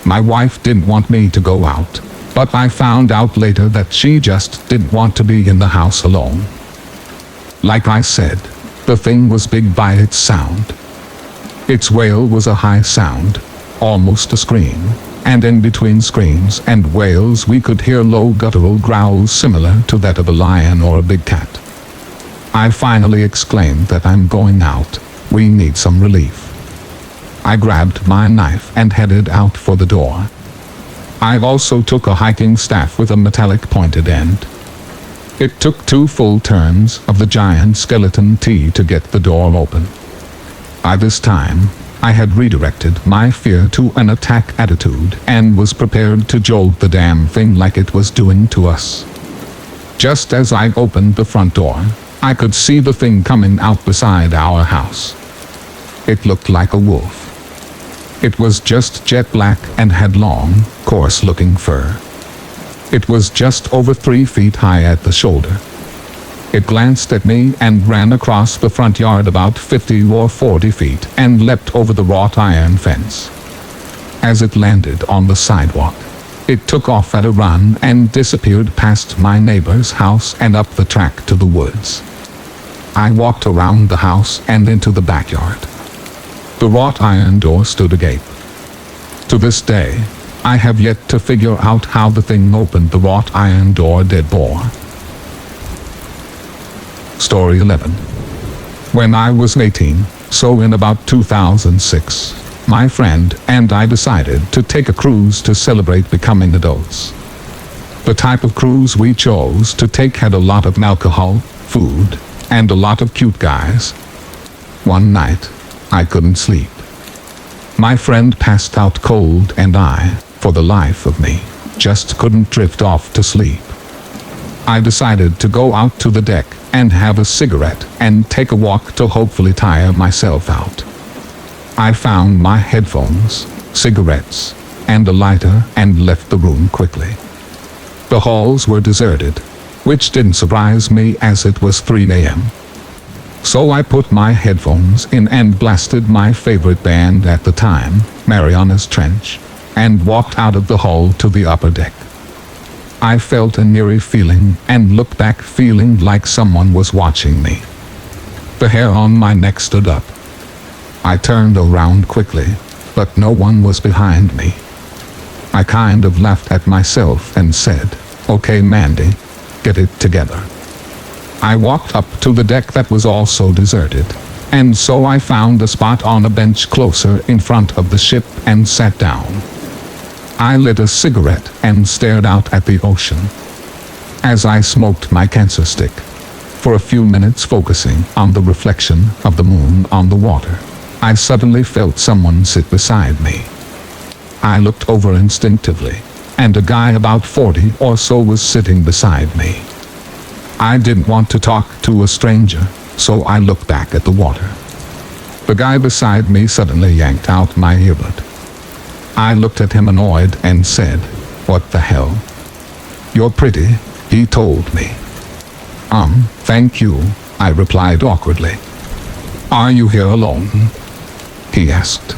My wife didn't want me to go out, but I found out later that she just didn't want to be in the house alone. Like I said, the thing was big by its sound. Its wail was a high sound, almost a scream, and in between screams and wails we could hear low guttural growls similar to that of a lion or a big cat. I finally exclaimed that I'm going out. We need some relief. I grabbed my knife and headed out for the door. I also took a hiking staff with a metallic pointed end. It took 2 full turns of the giant skeleton T to get the door open. By this time, I had redirected my fear to an attack attitude and was prepared to jolt the damn thing like it was doing to us. Just as I opened the front door, I could see the thing coming out beside our house. It looked like a wolf. It was just jet black and had long, coarse-looking fur. It was just over 3 feet high at the shoulder. It glanced at me and ran across the front yard about 50 or 40 feet and leapt over the wrought iron fence. As it landed on the sidewalk, it took off at a run and disappeared past my neighbor's house and up the track to the woods. I walked around the house and into the backyard. The wrought iron door stood agape. To this day, I have yet to figure out how the thing opened the wrought iron door dead bore. Story 11. When I was 18, so in about 2006, my friend and I decided to take a cruise to celebrate becoming adults. The type of cruise we chose to take had a lot of alcohol, food, and a lot of cute guys. One night, I couldn't sleep. My friend passed out cold and I, for the life of me, just couldn't drift off to sleep. I decided to go out to the deck and have a cigarette and take a walk to hopefully tire myself out. I found my headphones, cigarettes, and a lighter and left the room quickly. The halls were deserted, which didn't surprise me as it was 3 a.m. So I put my headphones in and blasted my favorite band at the time, Mariana's Trench, and walked out of the hall to the upper deck. I felt an eerie feeling and looked back feeling like someone was watching me. The hair on my neck stood up. I turned around quickly, but no one was behind me. I kind of laughed at myself and said, "Okay, Mandy, get it together." I walked up to the deck that was also deserted, and so I found a spot on a bench closer in front of the ship and sat down. I lit a cigarette and stared out at the ocean. As I smoked my cancer stick, for a few minutes focusing on the reflection of the moon on the water, I suddenly felt someone sit beside me. I looked over instinctively, and a guy about 40 or so was sitting beside me. I didn't want to talk to a stranger, so I looked back at the water. The guy beside me suddenly yanked out my earbud. I looked at him annoyed and said, "What the hell?" "You're pretty," he told me. Thank you," I replied awkwardly. "Are you here alone?" he asked.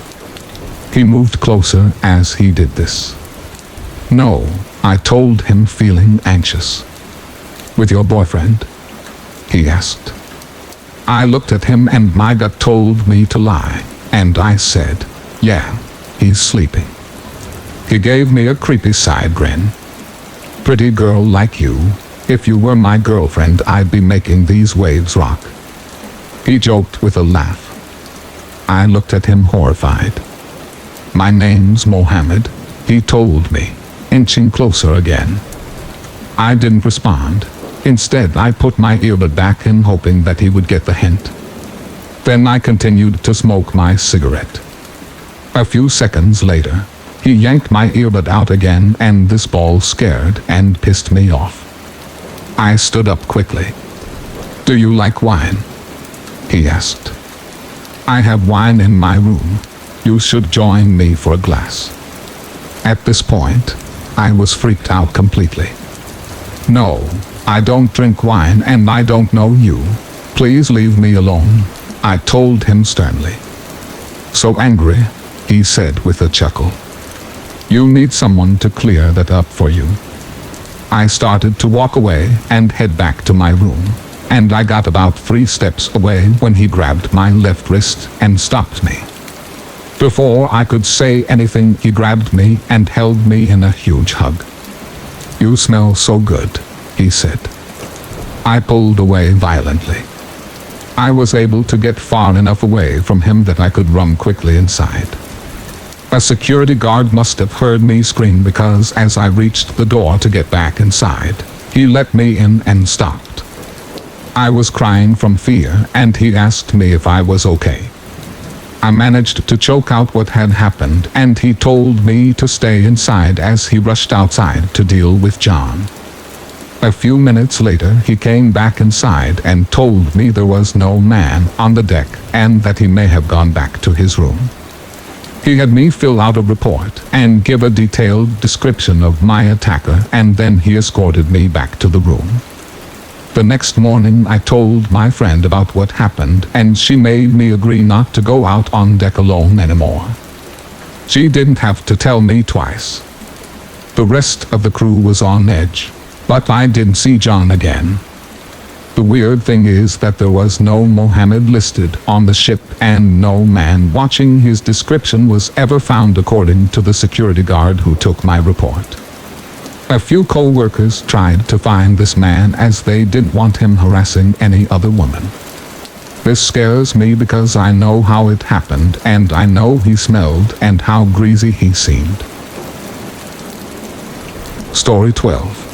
He moved closer as he did this. "No," I told him, feeling anxious. "With your boyfriend?" he asked. I looked at him and my gut told me to lie, and I said, "Yeah, he's sleeping." He gave me a creepy side grin. "Pretty girl like you. If you were my girlfriend, I'd be making these waves rock." He joked with a laugh. I looked at him horrified. "My name's Mohammed," he told me, inching closer again. I didn't respond. Instead, I put my earbud back in, hoping that he would get the hint. Then I continued to smoke my cigarette. A few seconds later, he yanked my earbud out again, and this ball scared and pissed me off. I stood up quickly. "Do you like wine?" he asked. "I have wine in my room. You should join me for a glass." At this point, I was freaked out completely. "No, I don't drink wine and I don't know you. Please leave me alone," I told him sternly. "So angry," he said with a chuckle. "You need someone to clear that up for you." I started to walk away and head back to my room, and I got about 3 steps away when he grabbed my left wrist and stopped me. Before I could say anything, he grabbed me and held me in a huge hug. "You smell so good," he said. I pulled away violently. I was able to get far enough away from him that I could run quickly inside. A security guard must have heard me scream, because as I reached the door to get back inside, he let me in and stopped. I was crying from fear, and he asked me if I was okay. I managed to choke out what had happened, and he told me to stay inside as he rushed outside to deal with John. A few minutes later, he came back inside and told me there was no man on the deck and that he may have gone back to his room. He had me fill out a report and give a detailed description of my attacker, and then he escorted me back to the room. The next morning, I told my friend about what happened, and she made me agree not to go out on deck alone anymore. She didn't have to tell me twice. The rest of the crew was on edge, but I didn't see John again. The weird thing is that there was no Mohammed listed on the ship, and no man watching his description was ever found, according to the security guard who took my report. A few co-workers tried to find this man, as they didn't want him harassing any other woman. This scares me because I know how it happened, and I know he smelled and how greasy he seemed. Story 12.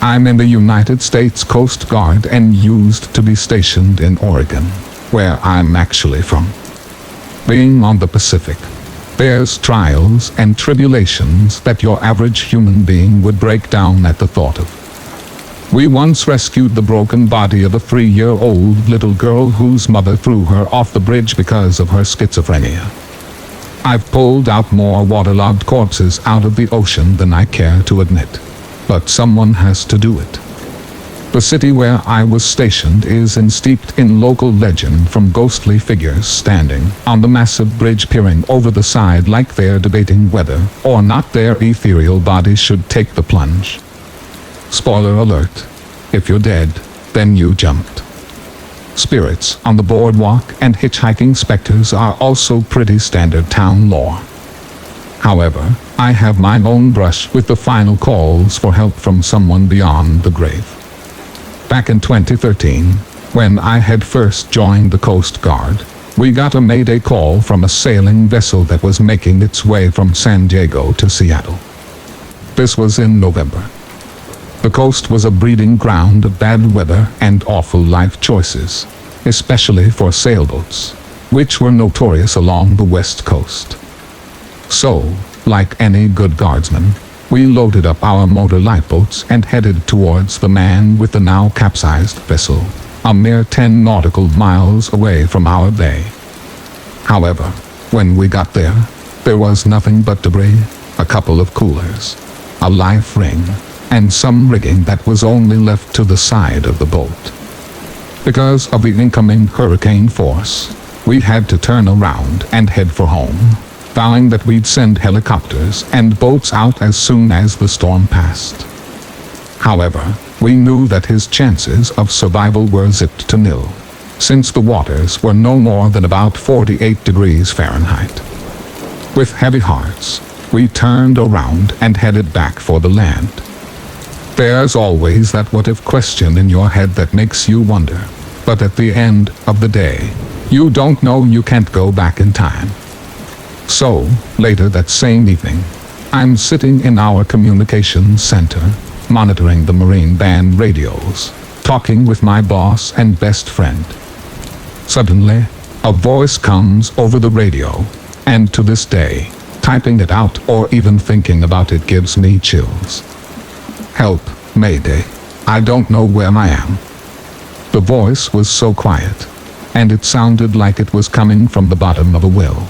I'm in the United States Coast Guard and used to be stationed in Oregon, where I'm actually from. Being on the Pacific, there's trials and tribulations that your average human being would break down at the thought of. We once rescued the broken body of a 3-year-old little girl whose mother threw her off the bridge because of her schizophrenia. I've pulled out more waterlogged corpses out of the ocean than I care to admit. But someone has to do it. The city where I was stationed is steeped in local legend, from ghostly figures standing on the massive bridge peering over the side like they're debating whether or not their ethereal bodies should take the plunge. Spoiler alert: if you're dead, then you jumped. Spirits on the boardwalk and hitchhiking specters are also pretty standard town lore. However, I have my own brush with the final calls for help from someone beyond the grave. Back in 2013, when I had first joined the Coast Guard, we got a mayday call from a sailing vessel that was making its way from San Diego to Seattle. This was in November. The coast was a breeding ground of bad weather and awful life choices, especially for sailboats, which were notorious along the west coast. So, like any good guardsman, we loaded up our motor lifeboats and headed towards the man with the now capsized vessel, a mere 10 nautical miles away from our bay. However, when we got there, there was nothing but debris, a couple of coolers, a life ring, and some rigging that was only left to the side of the boat. Because of the incoming hurricane force, we had to turn around and head for home, vowing that we'd send helicopters and boats out as soon as the storm passed. However, we knew that his chances of survival were zipped to nil, since the waters were no more than about 48 degrees Fahrenheit. With heavy hearts, we turned around and headed back for the land. There's always that what-if question in your head that makes you wonder, but at the end of the day, you don't know, you can't go back in time. So, later that same evening, I'm sitting in our communications center, monitoring the Marine Band radios, talking with my boss and best friend. Suddenly, a voice comes over the radio, and to this day, typing it out or even thinking about it gives me chills. Help, Mayday, I don't know where I am. The voice was so quiet, and it sounded like it was coming from the bottom of a well.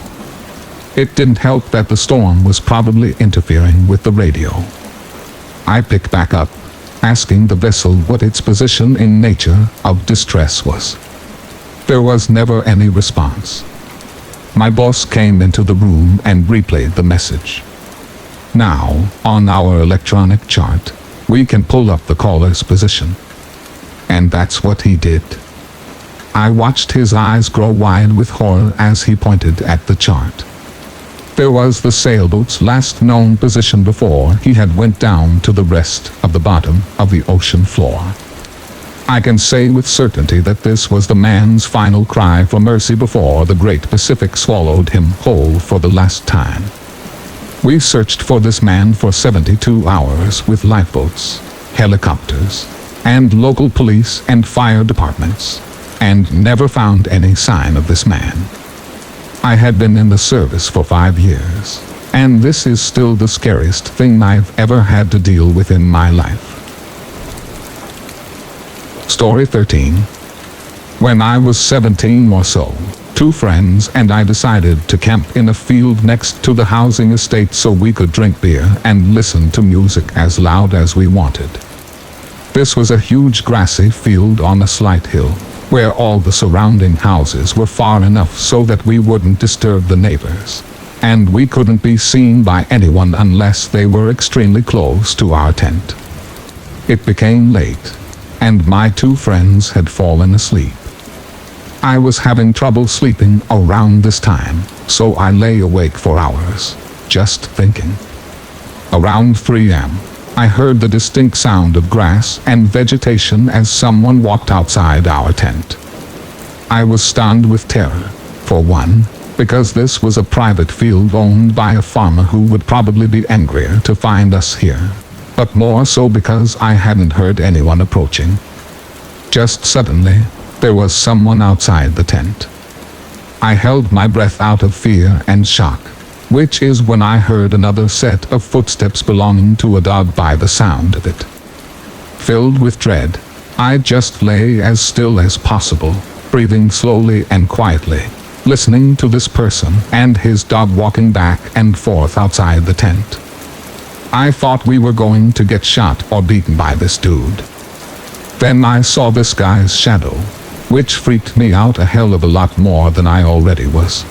It didn't help that the storm was probably interfering with the radio. I picked back up, asking the vessel what its position in nature of distress was. There was never any response. My boss came into the room and replayed the message. Now, on our electronic chart, we can pull up the caller's position. And that's what he did. I watched his eyes grow wide with horror as he pointed at the chart. There was the sailboat's last known position before he had went down to the rest of the bottom of the ocean floor. I can say with certainty that this was the man's final cry for mercy before the great Pacific swallowed him whole for the last time. We searched for this man for 72 hours with lifeboats, helicopters, and local police and fire departments, and never found any sign of this man. I had been in the service for 5 years, and this is still the scariest thing I've ever had to deal with in my life. Story 13. When I was 17 or so, 2 friends and I decided to camp in a field next to the housing estate so we could drink beer and listen to music as loud as we wanted. This was a huge grassy field on a slight hill, where all the surrounding houses were far enough so that we wouldn't disturb the neighbors, and we couldn't be seen by anyone unless they were extremely close to our tent. It became late, and my 2 friends had fallen asleep. I was having trouble sleeping around this time, so I lay awake for hours, just thinking. Around 3 a.m., I heard the distinct sound of grass and vegetation as someone walked outside our tent. I was stunned with terror, for one, because this was a private field owned by a farmer who would probably be angrier to find us here, but more so because I hadn't heard anyone approaching. Just suddenly, there was someone outside the tent. I held my breath out of fear and shock, which is when I heard another set of footsteps belonging to a dog by the sound of it. Filled with dread, I just lay as still as possible, breathing slowly and quietly, listening to this person and his dog walking back and forth outside the tent. I thought we were going to get shot or beaten by this dude. Then I saw this guy's shadow, which freaked me out a hell of a lot more than I already was.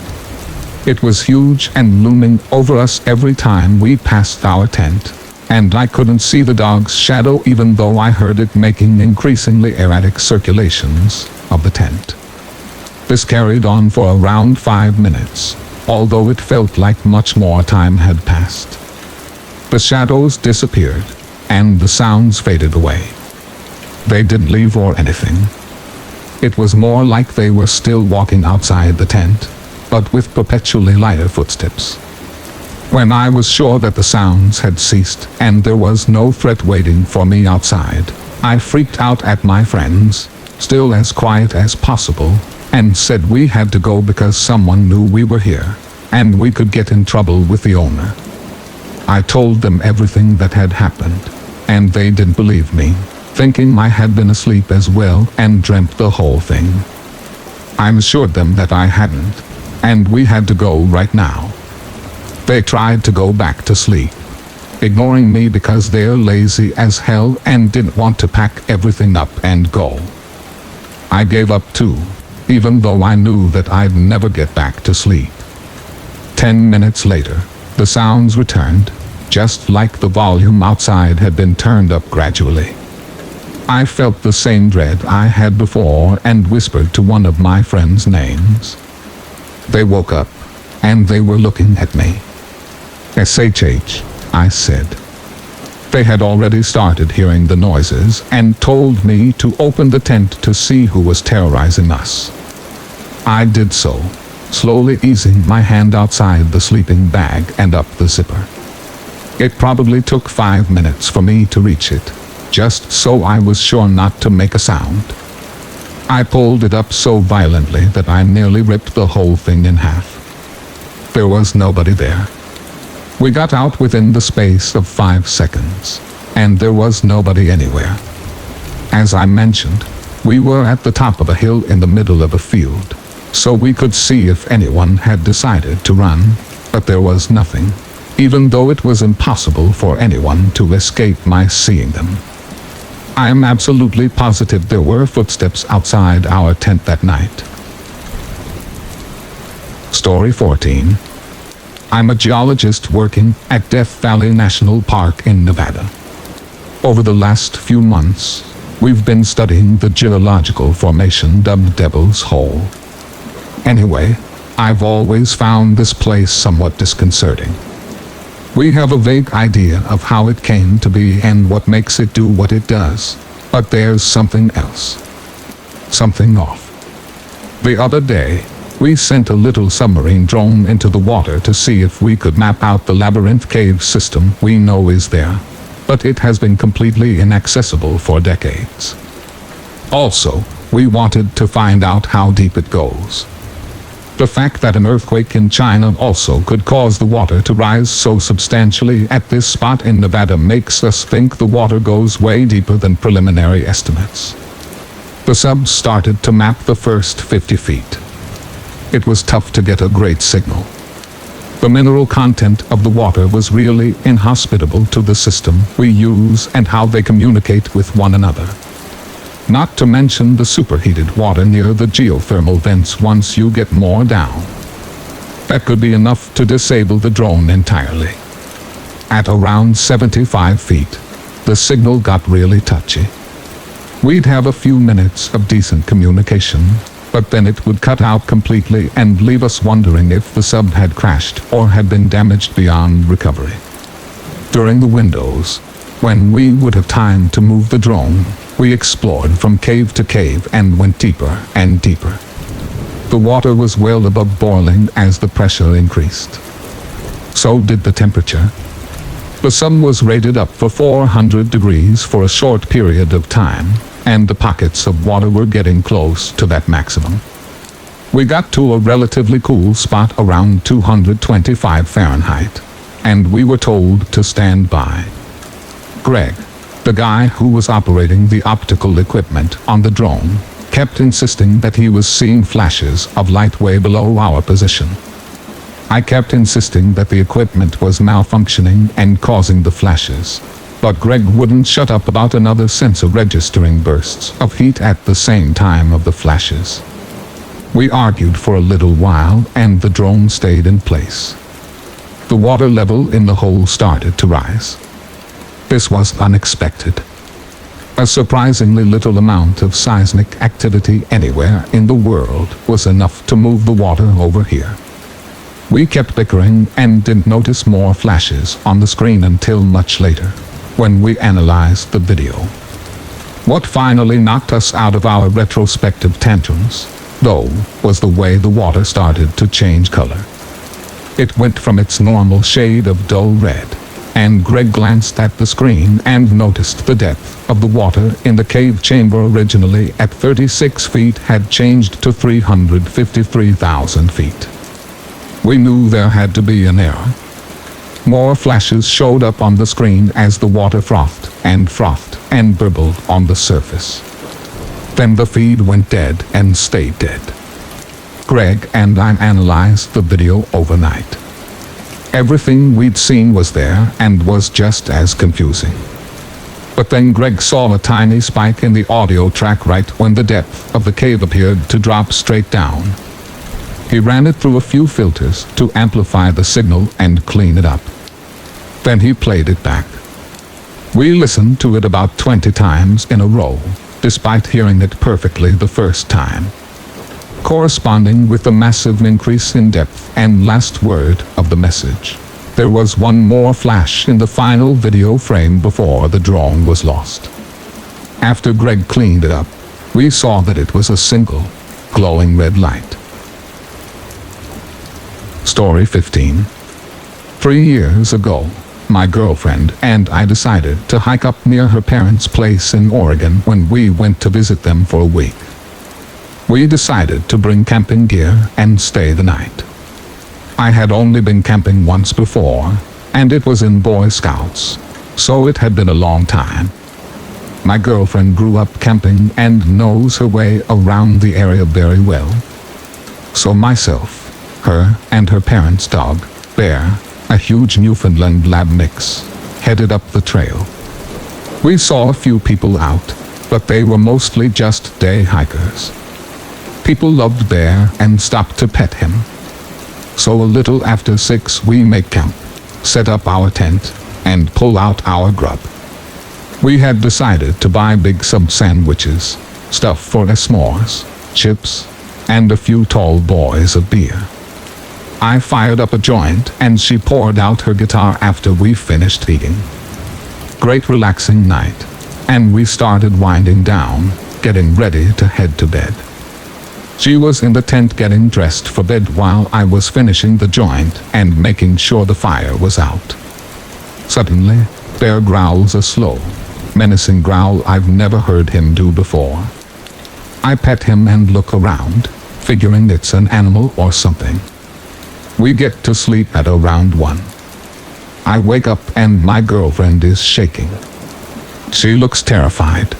It was huge and looming over us every time we passed our tent, and I couldn't see the dog's shadow even though I heard it making increasingly erratic circulations, of the tent. This carried on for around 5 minutes, although it felt like much more time had passed. The shadows disappeared, and the sounds faded away. They didn't leave or anything. It was more like they were still walking outside the tent, but with perpetually lighter footsteps. When I was sure that the sounds had ceased and there was no threat waiting for me outside, I freaked out at my friends, still as quiet as possible, and said we had to go because someone knew we were here, and we could get in trouble with the owner. I told them everything that had happened, and they didn't believe me, thinking I had been asleep as well and dreamt the whole thing. I assured them that I hadn't, and we had to go right now. They tried to go back to sleep, ignoring me because they're lazy as hell and didn't want to pack everything up and go. I gave up too, even though I knew that I'd never get back to sleep. 10 minutes later, the sounds returned, just like the volume outside had been turned up gradually. I felt the same dread I had before and whispered to one of my friends' names. They woke up, and they were looking at me. "SHH," I said. They had already started hearing the noises and told me to open the tent to see who was terrorizing us. I did so, slowly easing my hand outside the sleeping bag and up the zipper. It probably took 5 minutes for me to reach it, just so I was sure not to make a sound. I pulled it up so violently that I nearly ripped the whole thing in half. There was nobody there. We got out within the space of 5 seconds, and there was nobody anywhere. As I mentioned, we were at the top of a hill in the middle of a field, so we could see if anyone had decided to run, but there was nothing, even though it was impossible for anyone to escape my seeing them. I am absolutely positive there were footsteps outside our tent that night. Story 14. I'm a geologist working at Death Valley National Park in Nevada. Over the last few months, we've been studying the geological formation dubbed Devil's Hole. Anyway, I've always found this place somewhat disconcerting. We have a vague idea of how it came to be and what makes it do what it does, but there's something else. Something off. The other day, we sent a little submarine drone into the water to see if we could map out the labyrinth cave system we know is there, but it has been completely inaccessible for decades. Also, we wanted to find out how deep it goes. The fact that an earthquake in China also could cause the water to rise so substantially at this spot in Nevada makes us think the water goes way deeper than preliminary estimates. The sub started to map the first 50 feet. It was tough to get a great signal. The mineral content of the water was really inhospitable to the system we use and how they communicate with one another. Not to mention the superheated water near the geothermal vents once you get more down. That could be enough to disable the drone entirely. At around 75 feet, the signal got really touchy. We'd have a few minutes of decent communication, but then it would cut out completely and leave us wondering if the sub had crashed or had been damaged beyond recovery. During the windows, when we would have time to move the drone, we explored from cave to cave and went deeper and deeper. The water was well above boiling as the pressure increased. So did the temperature. The sun was rated up for 400 degrees for a short period of time, and the pockets of water were getting close to that maximum. We got to a relatively cool spot around 225 Fahrenheit, and we were told to stand by. Greg, the guy who was operating the optical equipment on the drone, kept insisting that he was seeing flashes of light way below our position. I kept insisting that the equipment was malfunctioning and causing the flashes, but Greg wouldn't shut up about another sensor registering bursts of heat at the same time of the flashes. We argued for a little while and the drone stayed in place. The water level in the hole started to rise. This was unexpected. A surprisingly little amount of seismic activity anywhere in the world was enough to move the water over here. We kept bickering and didn't notice more flashes on the screen until much later, when we analyzed the video. What finally knocked us out of our retrospective tantrums, though, was the way the water started to change color. It went from its normal shade of dull red, and Greg glanced at the screen and noticed the depth of the water in the cave chamber, originally at 36 feet, had changed to 353,000 feet. We knew there had to be an error. More flashes showed up on the screen as the water frothed and burbled on the surface. Then the feed went dead and stayed dead. Greg and I analyzed the video overnight. Everything we'd seen was there and was just as confusing. But then Greg saw a tiny spike in the audio track right when the depth of the cave appeared to drop straight down. He ran it through a few filters to amplify the signal and clean it up. Then he played it back. We listened to it about 20 times in a row, despite hearing it perfectly the first time. Corresponding with the massive increase in depth and last word of the message, there was one more flash in the final video frame before the drone was lost. After Greg cleaned it up, we saw that it was a single, glowing red light. Story 15. 3 years ago, my girlfriend and I decided to hike up near her parents' place in Oregon when we went to visit them for a week. We decided to bring camping gear and stay the night. I had only been camping once before, and it was in Boy Scouts, so it had been a long time. My girlfriend grew up camping and knows her way around the area very well. So myself, her and her parents' dog, Bear, a huge Newfoundland lab mix, headed up the trail. We saw a few people out, but they were mostly just day hikers. People loved Bear and stopped to pet him. So a little after 6 we make camp, set up our tent, and pull out our grub. We had decided to buy big sub sandwiches, stuff for s'mores, chips, and a few tall boys of beer. I fired up a joint and she poured out her guitar after we finished eating. Great relaxing night, and we started winding down, getting ready to head to bed. She was in the tent getting dressed for bed while I was finishing the joint and making sure the fire was out. Suddenly, Bear growls a slow, menacing growl I've never heard him do before. I pet him and look around, figuring it's an animal or something. We get to sleep at around 1. I wake up and my girlfriend is shaking. She looks terrified.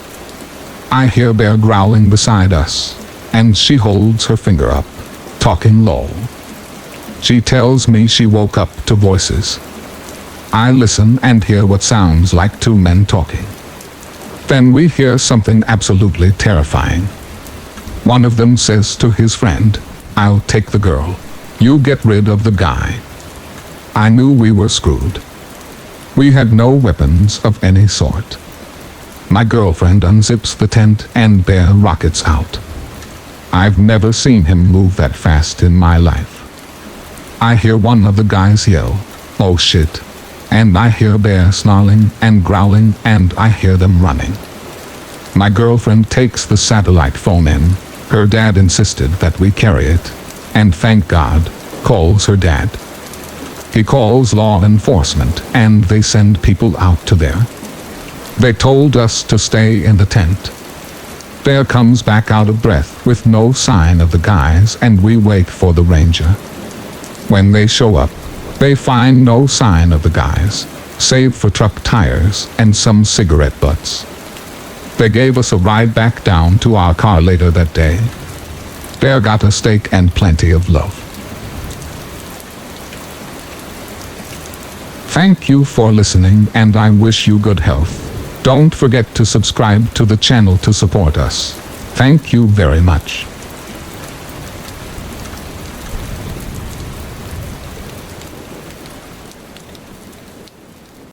I hear Bear growling beside us, and she holds her finger up, talking low. She tells me she woke up to voices. I listen and hear what sounds like 2 men talking. Then we hear something absolutely terrifying. One of them says to his friend, "I'll take the girl. You get rid of the guy." I knew we were screwed. We had no weapons of any sort. My girlfriend unzips the tent and Bear rockets out. I've never seen him move that fast in my life. I hear one of the guys yell, "Oh shit," and I hear Bear snarling and growling and I hear them running. My girlfriend takes the satellite phone in. Her dad insisted that we carry it, and thank God, calls her dad. He calls law enforcement and they send people out to there. They told us to stay in the tent. Bear comes back out of breath with no sign of the guys and we wait for the ranger. When they show up, they find no sign of the guys, save for truck tires and some cigarette butts. They gave us a ride back down to our car later that day. Bear got a steak and plenty of love. Thank you for listening and I wish you good health. Don't forget to subscribe to the channel to support us. Thank you very much.